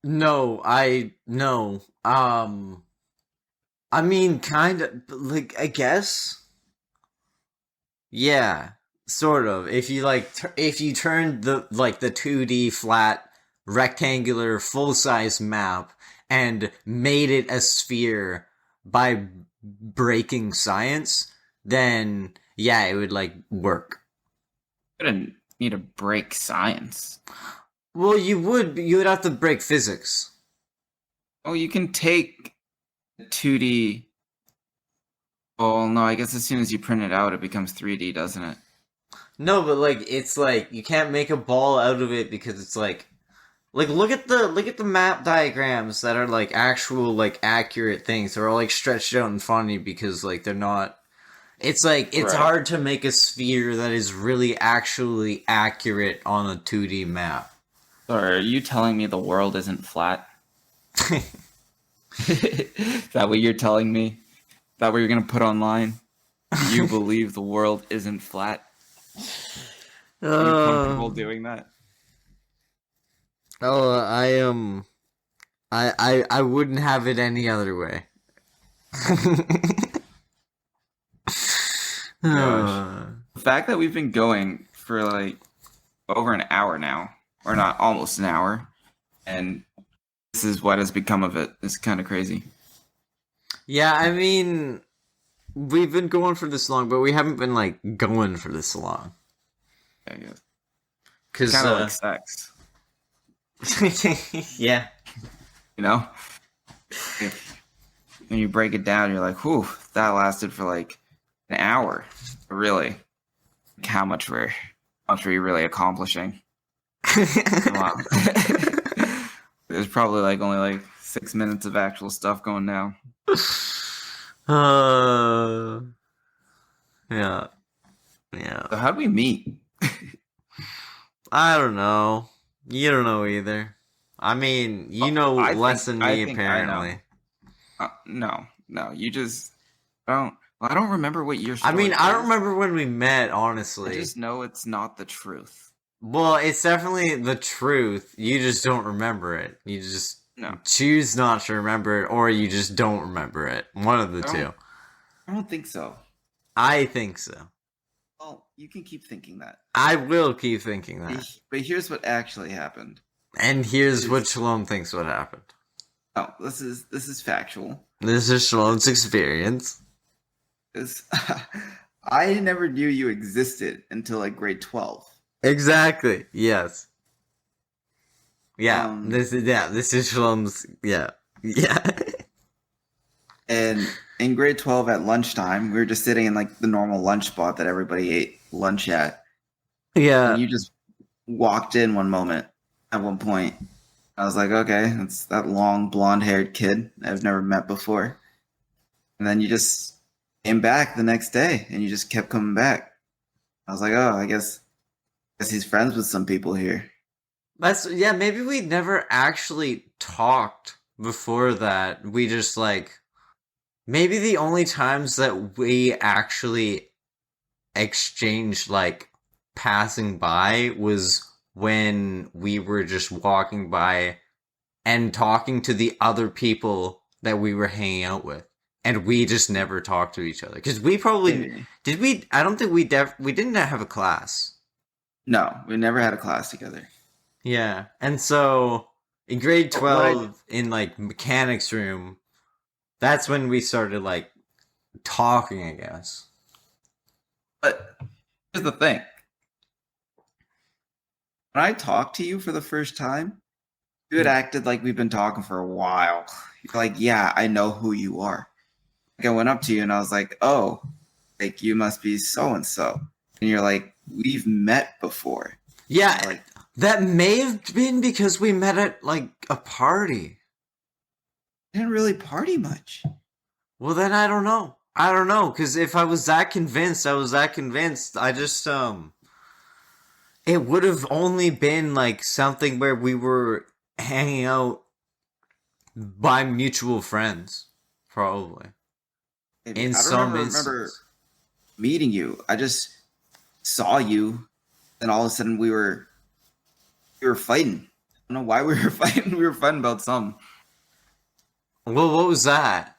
No. I mean, kind of, I guess. Yeah, sort of. If you if you turned the 2D flat rectangular full-size map and made it a sphere by breaking science, then yeah, it would work. You wouldn't need to break science. Well, you would have to break physics. Oh, you can take 2D. Oh no, I guess as soon as you print it out, it becomes 3D, doesn't it? No, but it's you can't make a ball out of it because it's look at the map diagrams that are actual accurate things. They're all stretched out and funny because they're not. It's like, it's Right. hard to make a sphere that is really actually accurate on a 2D map. Sorry, are you telling me the world isn't flat? Is that what you're telling me? Is that what you're gonna put online? You believe the world isn't flat? Are you comfortable doing that? Oh, I wouldn't have it any other way. Gosh. The fact that we've been going for like over an hour now, or not, almost an hour, and this is what has become of it. It's kind of crazy. Yeah, I mean, we've been going for this long, but we haven't been like going for this long. I guess. Cause Kind of like sex, yeah, you know? When you break it down, you're like, whew, that lasted for like an hour. Really? How much were you really accomplishing? Wow. There's probably like only like 6 minutes of actual stuff going down. Yeah. So how do we meet? I don't know. You don't know either. I mean, you know I less think- than I me, think I know. apparently. No. You just don't. Well, I don't remember what your story I mean, I is. don't remember when we met, I honestly. just know it's not the truth. Well, it's definitely the truth. You just don't remember it. You just No. choose not to remember it, or you just don't remember it. One of the I don't- two. I don't think so. I think so. Well, you can keep thinking that. I will keep thinking that. But here's what actually happened. And here's what Shalom thinks what happened. Oh, this is factual. This is Shalom's experience. I never knew you existed until like grade 12. Exactly. Yes. Yeah. Um, This is Shalom's. Yeah. And in grade 12 at lunchtime, we were just sitting in like the normal lunch spot that everybody ate lunch at. Yeah. And you just walked in one moment at one point. I was like, okay, it's that long blonde haired kid I've never met before. And then you just came back the next day and you just kept coming back. I was like, oh, I guess he's friends with some people here. Maybe we never actually talked before that. We just like, maybe the only times that we actually exchanged like passing by was when we were just walking by and talking to the other people that we were hanging out with. And we just never talked to each other. Because we probably... Maybe. Did we... I don't think we didn't have a class. No, we never had a class together. Yeah. And so, in grade 12, in, like, mechanics room, that's when we started, like, talking, I guess. But here's the thing. When I talked to you for the first time, you had acted like we've been talking for a while. You're like, yeah, I know who you are. Like I went up to you and I was like, oh, like you must be so and so. And you're like, we've met before. Yeah, Like, that may have been because we met at, like, a party. didn't really party much. Well, then I don't know. I don't know, because if I was that convinced, I was that convinced. I just, it would have only been, like, something where we were hanging out by mutual friends. Probably. Maybe. In I don't some remember instances. meeting you. I just saw you, and all of a sudden we were fighting. I don't know why we were fighting. We were fighting about something. Well, what was that?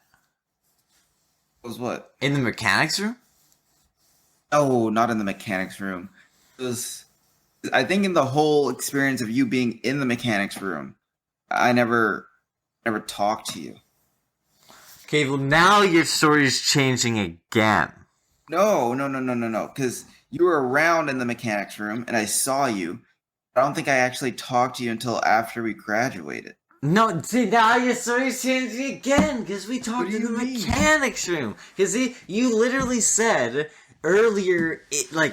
It was what? In the mechanics room? Oh, not in the mechanics room. It was, I think, in the whole experience of you being in the mechanics room, I never talked to you. Okay, well, now your story's changing again. No. Because you were around in the mechanics room, and I saw you. I don't think I actually talked to you until after we graduated. No, see, now your story's changing again, because we talked do in the you mean? mechanics room. Because you literally said earlier,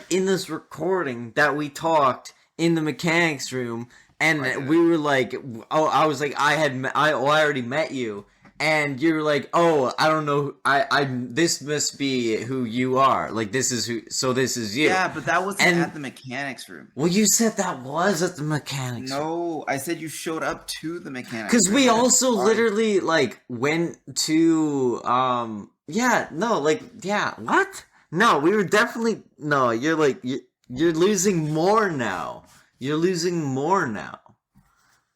in this recording, that we talked in the mechanics room, and we were like, oh, I was like, I already met you, and you're like, oh, I don't know, I this must be who you are. Like, this is who, so this is you. Yeah, but that wasn't And- at the mechanics room. Well, you said that was at the mechanics room. No, I said you showed up to the mechanics Because room. we and also it's fine. literally, like, went to, yeah, no, like, yeah, what? No, we were definitely, no, you're like, you're losing more now. You're losing more now. What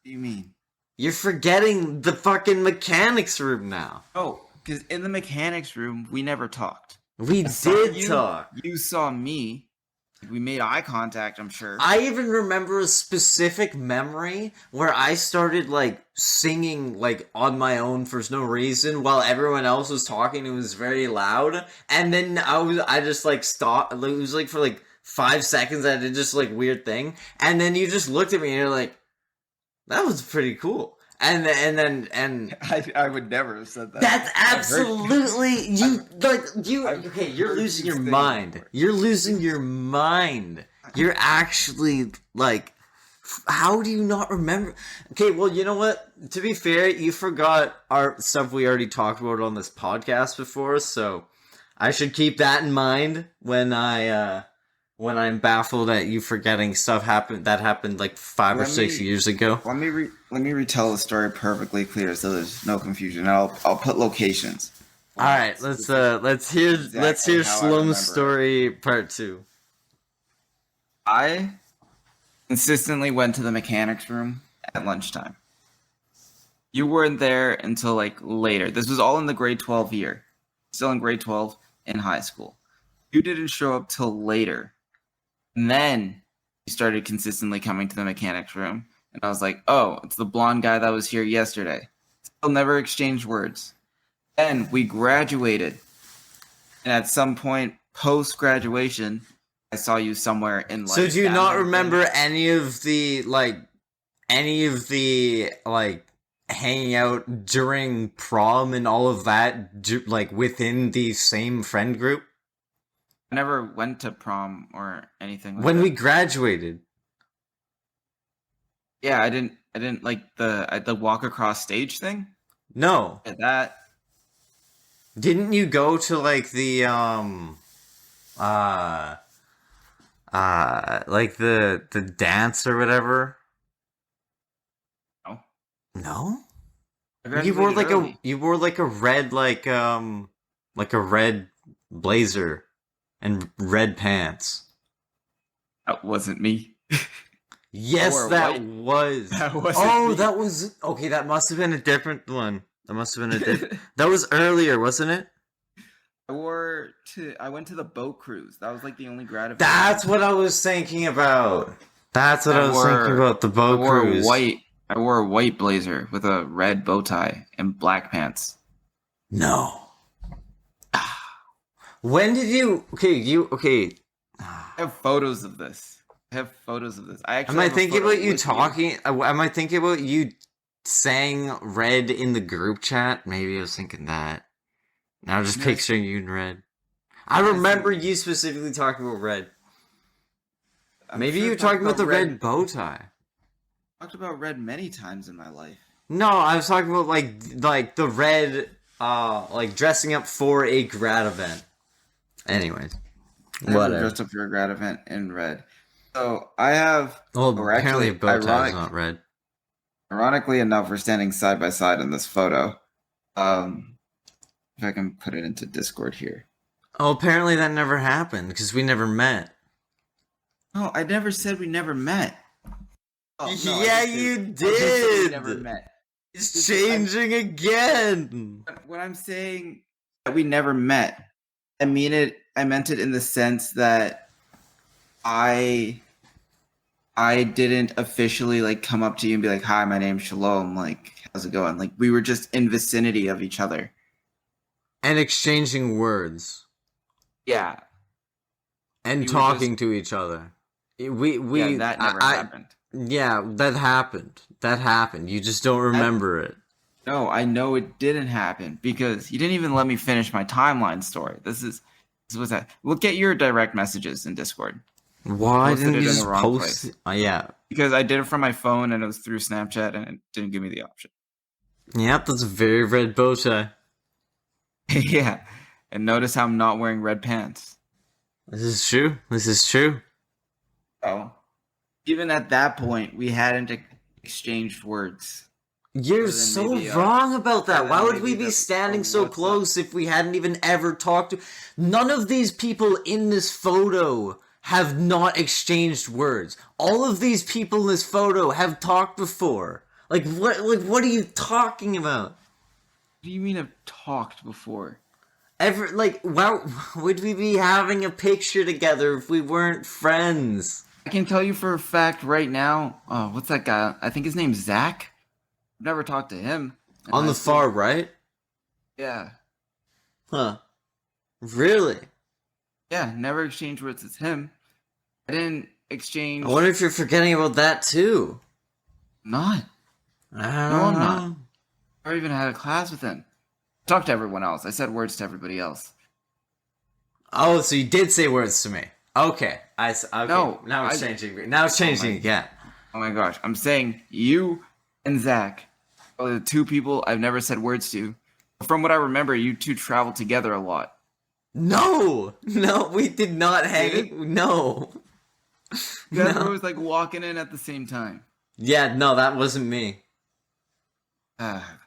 do you mean? You're forgetting the fucking mechanics room now. Oh, because in the mechanics room, we never talked. We I saw did you. talk. You saw me. We made eye contact, I'm sure. I even remember a specific memory where I started, like, singing, like, on my own for no reason while everyone else was talking. It was very loud. And then I just, like, stopped. It was, like, for, like, 5 seconds I did just, like, weird thing. And then you just looked at me and you're like, that was pretty cool. And I would never have said that. that's absolutely you're I've losing heard your you say mind. before. You're losing your mind. You're actually like, how do you not remember? Okay, well, you know what? To be fair, you forgot our stuff we already talked about on this podcast before, so I should keep that in mind when I'm baffled at you forgetting stuff that happened like 5 or 6 years ago. Let me retell the story perfectly clear so there's no confusion. I'll put locations. All right, let's hear Exactly how I Slum's remember story part 2. I consistently went to the mechanics room at lunchtime. You weren't there until like later. This was all in the grade 12 year. Still in grade 12 in high school. You didn't show up till later. And then you started consistently coming to the mechanics room. And I was like, oh, it's the blonde guy that was here yesterday. Still never exchanged words. Then we graduated. And at some point post-graduation, I saw you somewhere in like... So do you not remember any of the hanging out during prom and all of that, like within the same friend group? I never went to prom or anything like When that. we graduated. Yeah, I didn't like the walk across stage thing. No. Yeah, that... Didn't you go to like the like the dance or whatever? No. No? I You wore graduated like early. like a red blazer and red pants. That wasn't me. Yes, wore that white. was. That wasn't Oh, me. that was okay. That must have been a different one. That must have been a different. That was earlier, wasn't it? I went to the boat cruise. That was like the only grad event. That's what I was thinking about. That's what I was thinking about. The I boat wore cruise. I wore a white blazer with a red bow tie and black pants. No. When did you? Okay. I have photos of this. I actually Am I have a thinking photo about you with talking? Am I thinking about you saying red in the group chat? Maybe I was thinking that. Now I'm just Yes. picturing you in red. I remember you specifically talking about red. I'm Maybe sure you were I've talked talking about the red bow tie. Talked about red many times in my life. No, I was talking about like the red, like dressing up for a grad event. Anyways, I never whatever. dressed up for a grad event in red. So I have. Well, or apparently a actually, bow tie is not red. Ironically enough, we're standing side by side in this photo. If I can put it into Discord here. Oh, apparently that never happened because we never met. No, I never said we never met. Oh, no, Yeah, I just you I just said we did. never met. It's changing again. When I'm saying that we never met, I mean it. I meant it in the sense that I didn't officially like come up to you and be like, "Hi, my name's Shalom. Like, how's it going?" Like, we were just in vicinity of each other. And exchanging words. Yeah, And You were talking to each other. We yeah, that never happened. Yeah, that happened. That happened. You just don't remember it. No, I know it didn't happen because you didn't even let me finish my timeline story. This was that. Look at your direct messages in Discord. Why Posted didn't it you in just the wrong post? place. Yeah. Because I did it from my phone and it was through Snapchat and it didn't give me the option. Yep, that's a very red bow tie. Yeah. And notice how I'm not wearing red pants. This is true. This is true. Oh. Even at that point, we hadn't exchanged words. You're Other than so maybe, wrong about that. other Why than would we maybe be standing so what's close if we hadn't even ever talked to? None of these people in this photo have not exchanged words. All of these people in this photo have talked before. Like what? Like what are you talking about? What do you mean I've talked before? Ever like why would we be having a picture together if we weren't friends? I can tell you for a fact right now. Oh, what's that guy? I think his name's Zach. I've never talked to him. in On high the school. far right? Yeah. Huh. Really? Yeah, never exchanged words with him. I didn't I exchange. wonder if you're forgetting about that too. Not. I No, don't I'm know. not. I even had a class with him. I talked to everyone else. I said words to everybody else. Oh, so you did say words to me. Okay. Okay. No, Now it's I- changing. Now it's changing my- again. Oh my gosh. I'm saying you and Zach are the two people I've never said words to. From what I remember, you two traveled together a lot. No, we did not hang. Did No. You guys No. were always like walking in at the same time. Yeah, no, that wasn't me. Ah,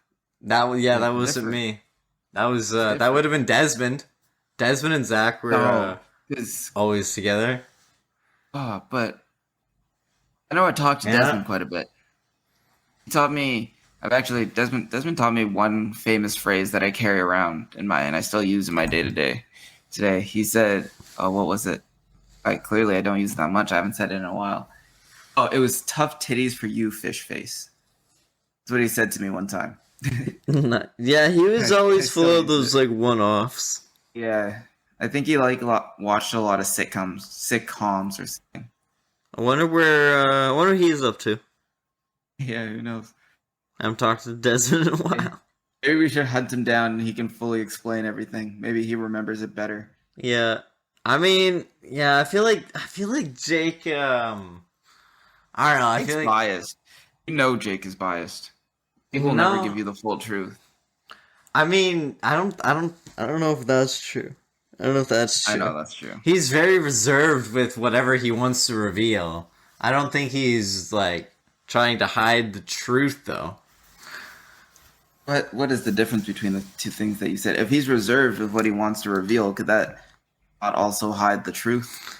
That was Yeah, that wasn't different. me. That was that Different. would have been Desmond. Desmond and Zach were no, because always together. but I know I talked to Yeah. Desmond quite a bit. He taught me. Desmond taught me one famous phrase that I carry around and I still use in my day to day. Today he said, "Oh, what was it?" Clearly I don't use it that much. I haven't said it in a while. Oh, it was tough titties for you, fish face. That's what he said to me one time. Yeah, he was I always still full of use those like one-offs. Yeah, I think he watched a lot of sitcoms or something. I wonder what he's up to. Yeah, who knows? I haven't talked to Desmond in a while. Maybe we should hunt him down and he can fully explain everything. Maybe he remembers it better. Yeah. I mean, yeah, I feel like Jake I don't know, I Jake's feel like biased. You know Jake is biased. He will No. never give you the full truth. I mean, I don't know if that's true. I don't know if that's true. I know that's true. He's very reserved with whatever he wants to reveal. I don't think he's like trying to hide the truth though. What is the difference between the two things that you said? If he's reserved with what he wants to reveal, could that not also hide the truth?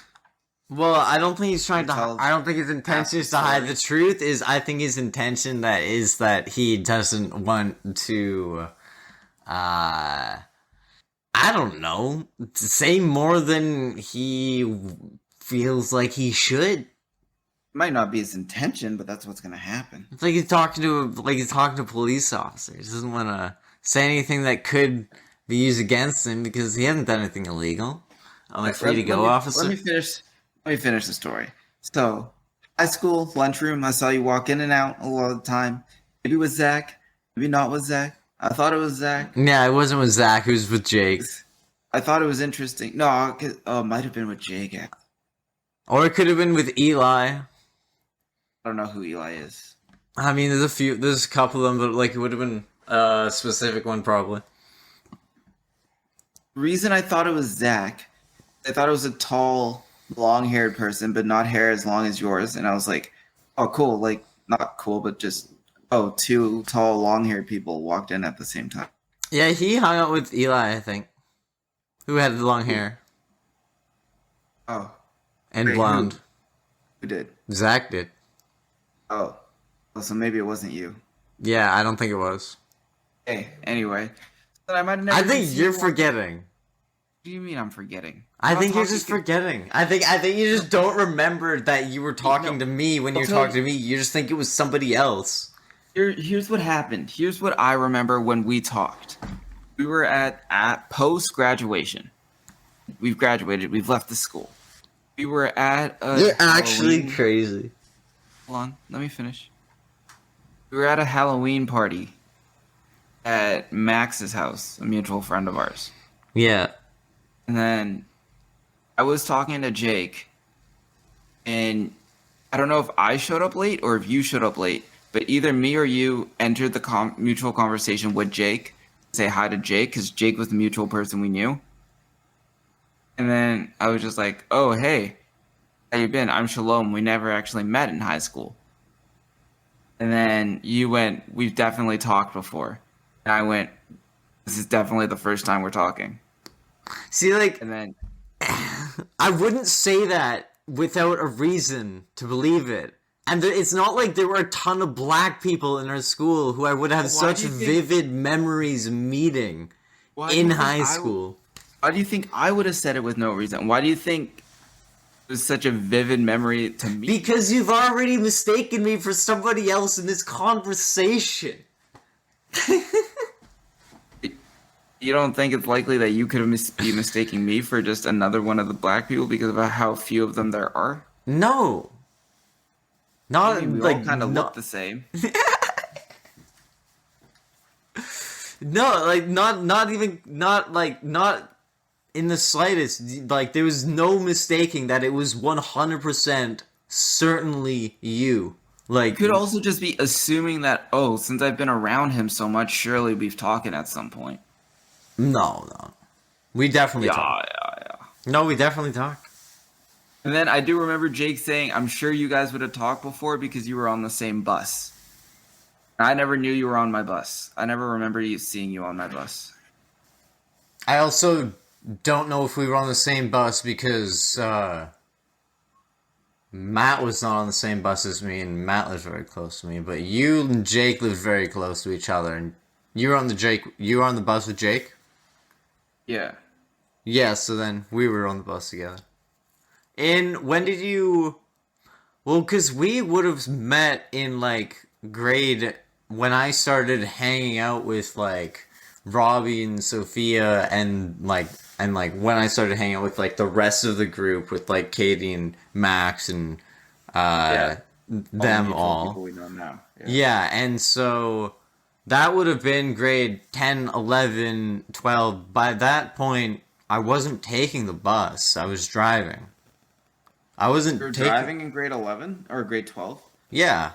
Well, I don't think he's trying to. Tell- I don't think his intention is to hide the truth. I think his intention is that he doesn't want to. I don't know. Say more than he feels like he should. Might not be his intention, but that's what's gonna happen. It's like he's talking to police officers. He doesn't want to say anything that could be used against him because he hasn't done anything illegal. Am I free to go, officer? Let me finish the story. So, high school lunchroom. I saw you walk in and out a lot of the time. Maybe with Zach, maybe not with Zach. I thought it was Zach. Yeah, it wasn't with Zach. It was with Jake. I thought it was interesting. No, it might have been with Jake. I Or it could have been with Eli. don't know who Eli is. I mean, there's a couple of them, but like it would have been a specific one probably. The reason I thought it was Zach, I thought it was a tall, long-haired person, but not hair as long as yours. And I was like, oh, cool. Like, not cool, but just, oh, two tall, long-haired people walked in at the same time. Yeah, he hung out with Eli, I think, who had the long hair Oh, and Wait, blonde. who did? Zach did. Oh, so maybe it wasn't you. Yeah, I don't think it was. Hey, anyway. Then I might have never I even think seen you're you walk- forgetting. What do you mean I'm forgetting? I I'm not think you're talking just to- forgetting. I think you just don't remember that you were talking to me when you were I'll tell talking to me. You just think it was somebody else. Here's what happened. Here's what I remember when we talked. We were at post graduation. We've graduated. We've left the school. We were at a You're actually Halloween- crazy. Hold on, let me finish. We were at a Halloween party at Max's house, a mutual friend of ours. Yeah. And then I was talking to Jake, and I don't know if I showed up late or if you showed up late, but either me or you entered the mutual conversation with Jake, say hi to Jake, because Jake was the mutual person we knew. And then I was just like, oh, hey, how you been? I'm Shalom. We never actually met in high school. And then you went, we've definitely talked before. And I went, this is definitely the first time we're talking. See, like, And then I wouldn't say that without a reason to believe it. And it's not like there were a ton of black people in our school who I would have such vivid memories meeting in high school. Why do you think I would have said it with no reason? Why do you think it was such a vivid memory to me? Because you've already mistaken me for somebody else in this conversation. You don't think it's likely that you could be mistaking me for just another one of the black people because of how few of them there are? No. Not I mean, we like all kind of look the same. No, like not in the slightest. Like there was no mistaking that it was 100% certainly you. Like You could also just be assuming that, oh, since I've been around him so much, surely we've talked at some point. no. We definitely talk. Yeah. No, we definitely talk. And then I do remember Jake saying, I'm sure you guys would have talked before because you were on the same bus. I never knew you were on my bus. I never remember seeing you on my bus. I also don't know if we were on the same bus because Matt was not on the same bus as me, and Matt lives very close to me. But you and Jake lived very close to each other, and you were on the bus with Jake. Yeah. Yeah, so then we were on the bus together. And when did you? Well, because we would have met in like grade when I started hanging out with like Robbie and Sophia and when I started hanging out with like the rest of the group with like Katie and Max and them all. People we know now. Yeah, and so that would have been grade 10, 11, 12. By that point, I wasn't taking the bus. I was driving. I wasn't driving in grade 11 or grade 12? Yeah.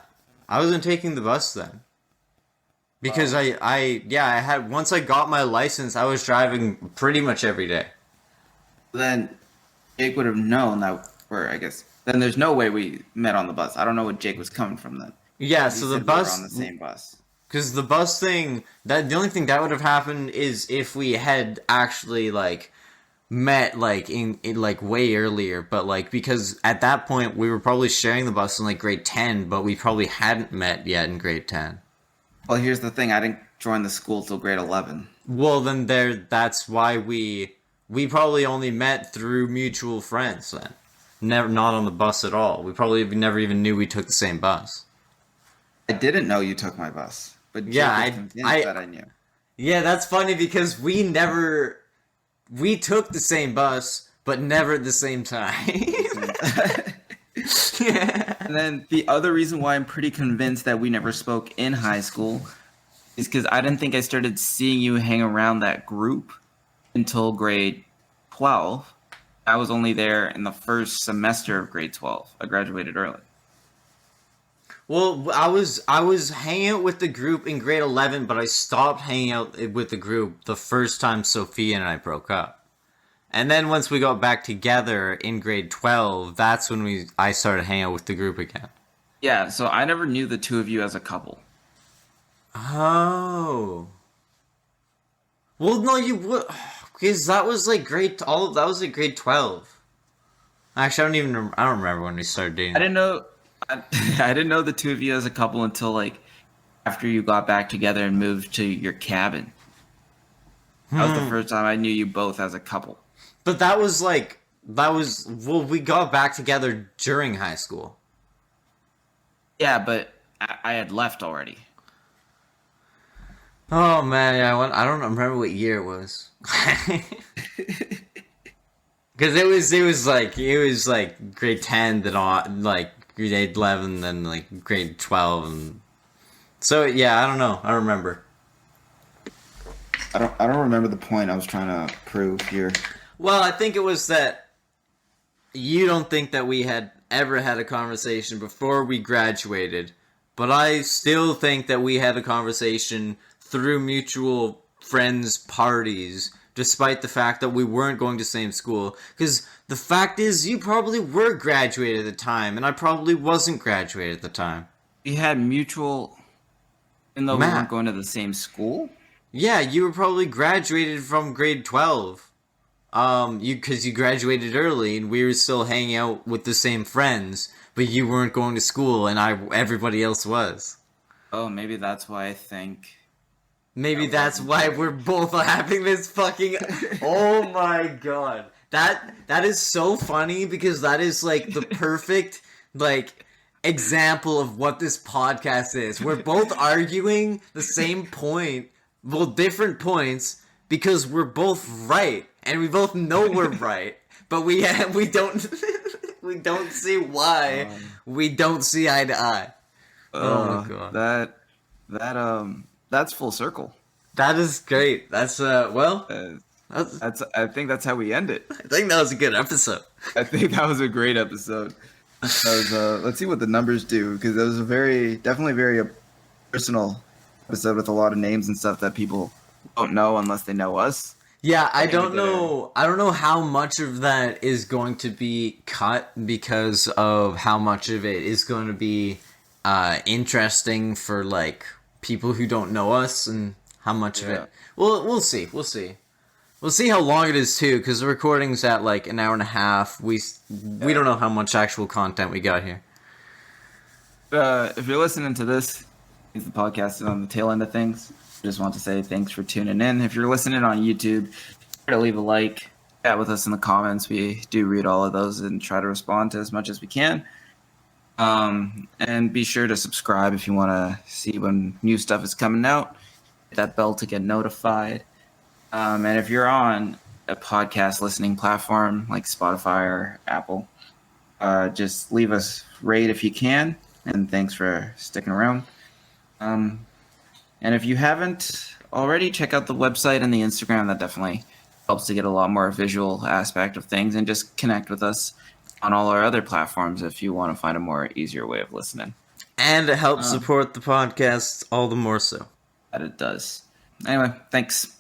I wasn't taking the bus then. Because I had once I got my license, I was driving pretty much every day. Then Jake would have known that then there's no way we met on the bus. I don't know what Jake was coming from then. Yeah, so the bus we were on the same bus. Because the bus thing, the only thing that would have happened is if we had actually like met like in like way earlier, but like because at that point we were probably sharing the bus in like grade 10, but we probably hadn't met yet in grade 10. Well, here's the thing, I didn't join the school till grade 11. Well, then that's why we probably only met through mutual friends then. Never not on the bus at all. We probably never even knew we took the same bus. I didn't know you took my bus, but Jake was convinced that I knew. Yeah, that's funny because we took the same bus, but never at the same time. Yeah. And then the other reason why I'm pretty convinced that we never spoke in high school is because I didn't think I started seeing you hang around that group until grade 12. I was only there in the first semester of grade 12. I graduated early. Well, I was hanging out with the group in grade 11, but I stopped hanging out with the group the first time Sophia and I broke up. And then once we got back together in grade 12, that's when I started hanging out with the group again. Yeah, so I never knew the two of you as a couple. Oh. Well, no, you would, because that was like grade 12. Actually, I don't remember when we started dating. I didn't know the two of you as a couple until like after you got back together and moved to your cabin. That was the first time I knew you both as a couple. But we got back together during high school. Yeah, but I had left already. Oh man, I don't remember what year it was. Because it was like grade 10, then on like grade 11, then like grade 12, and so yeah, I don't know. I don't remember. I don't remember the point I was trying to prove here. Well, I think it was that you don't think that we had ever had a conversation before we graduated but I still think that we had a conversation through mutual friends' parties, despite the fact that we weren't going to the same school. Because the fact is, you probably were graduated at the time, and I probably wasn't graduated at the time. We had mutual, even though we weren't Matt. going to the same school. Yeah, you were probably graduated from grade 12. Because you graduated early, and we were still hanging out with the same friends, but you weren't going to school, and everybody else was. Oh, maybe that's why I think. Maybe That that's wasn't why true. we're both having this fucking. Oh my god, that is so funny because that is like the perfect like example of what this podcast is. We're both arguing the same point, well, different points because we're both right and we both know we're right, but we don't we don't see why we don't see eye to eye. Oh my god. That's full circle. That is great. That's well, Uh, that's, I think that's how we end it. I think that was a good episode. I think that was a great episode. Let's see what the numbers do, because it was definitely very personal episode with a lot of names and stuff that people don't know unless they know us. Yeah, I think we don't did know. I don't know how much of that is going to be cut because of how much of it is going to be interesting for like people who don't know us, and how much of Yeah. it. Well, we'll see. We'll see. We'll see how long it is too, because the recording's at like an hour and a half. We don't know how much actual content we got here. If you're listening to this, the podcast is on the tail end of things. Just want to say thanks for tuning in. If you're listening on YouTube, try to leave a like, chat with us in the comments. We do read all of those and try to respond to as much as we can. And be sure to subscribe if you want to see when new stuff is coming out. Hit that bell to get notified. And if you're on a podcast listening platform like Spotify or Apple, just leave us rate if you can. And thanks for sticking around. And if you haven't already, check out the website and the Instagram. That definitely helps to get a lot more visual aspect of things, and just connect with us on all our other platforms if you want to find a more easier way of listening. And it helps support the podcast all the more so. That it does. Anyway, thanks.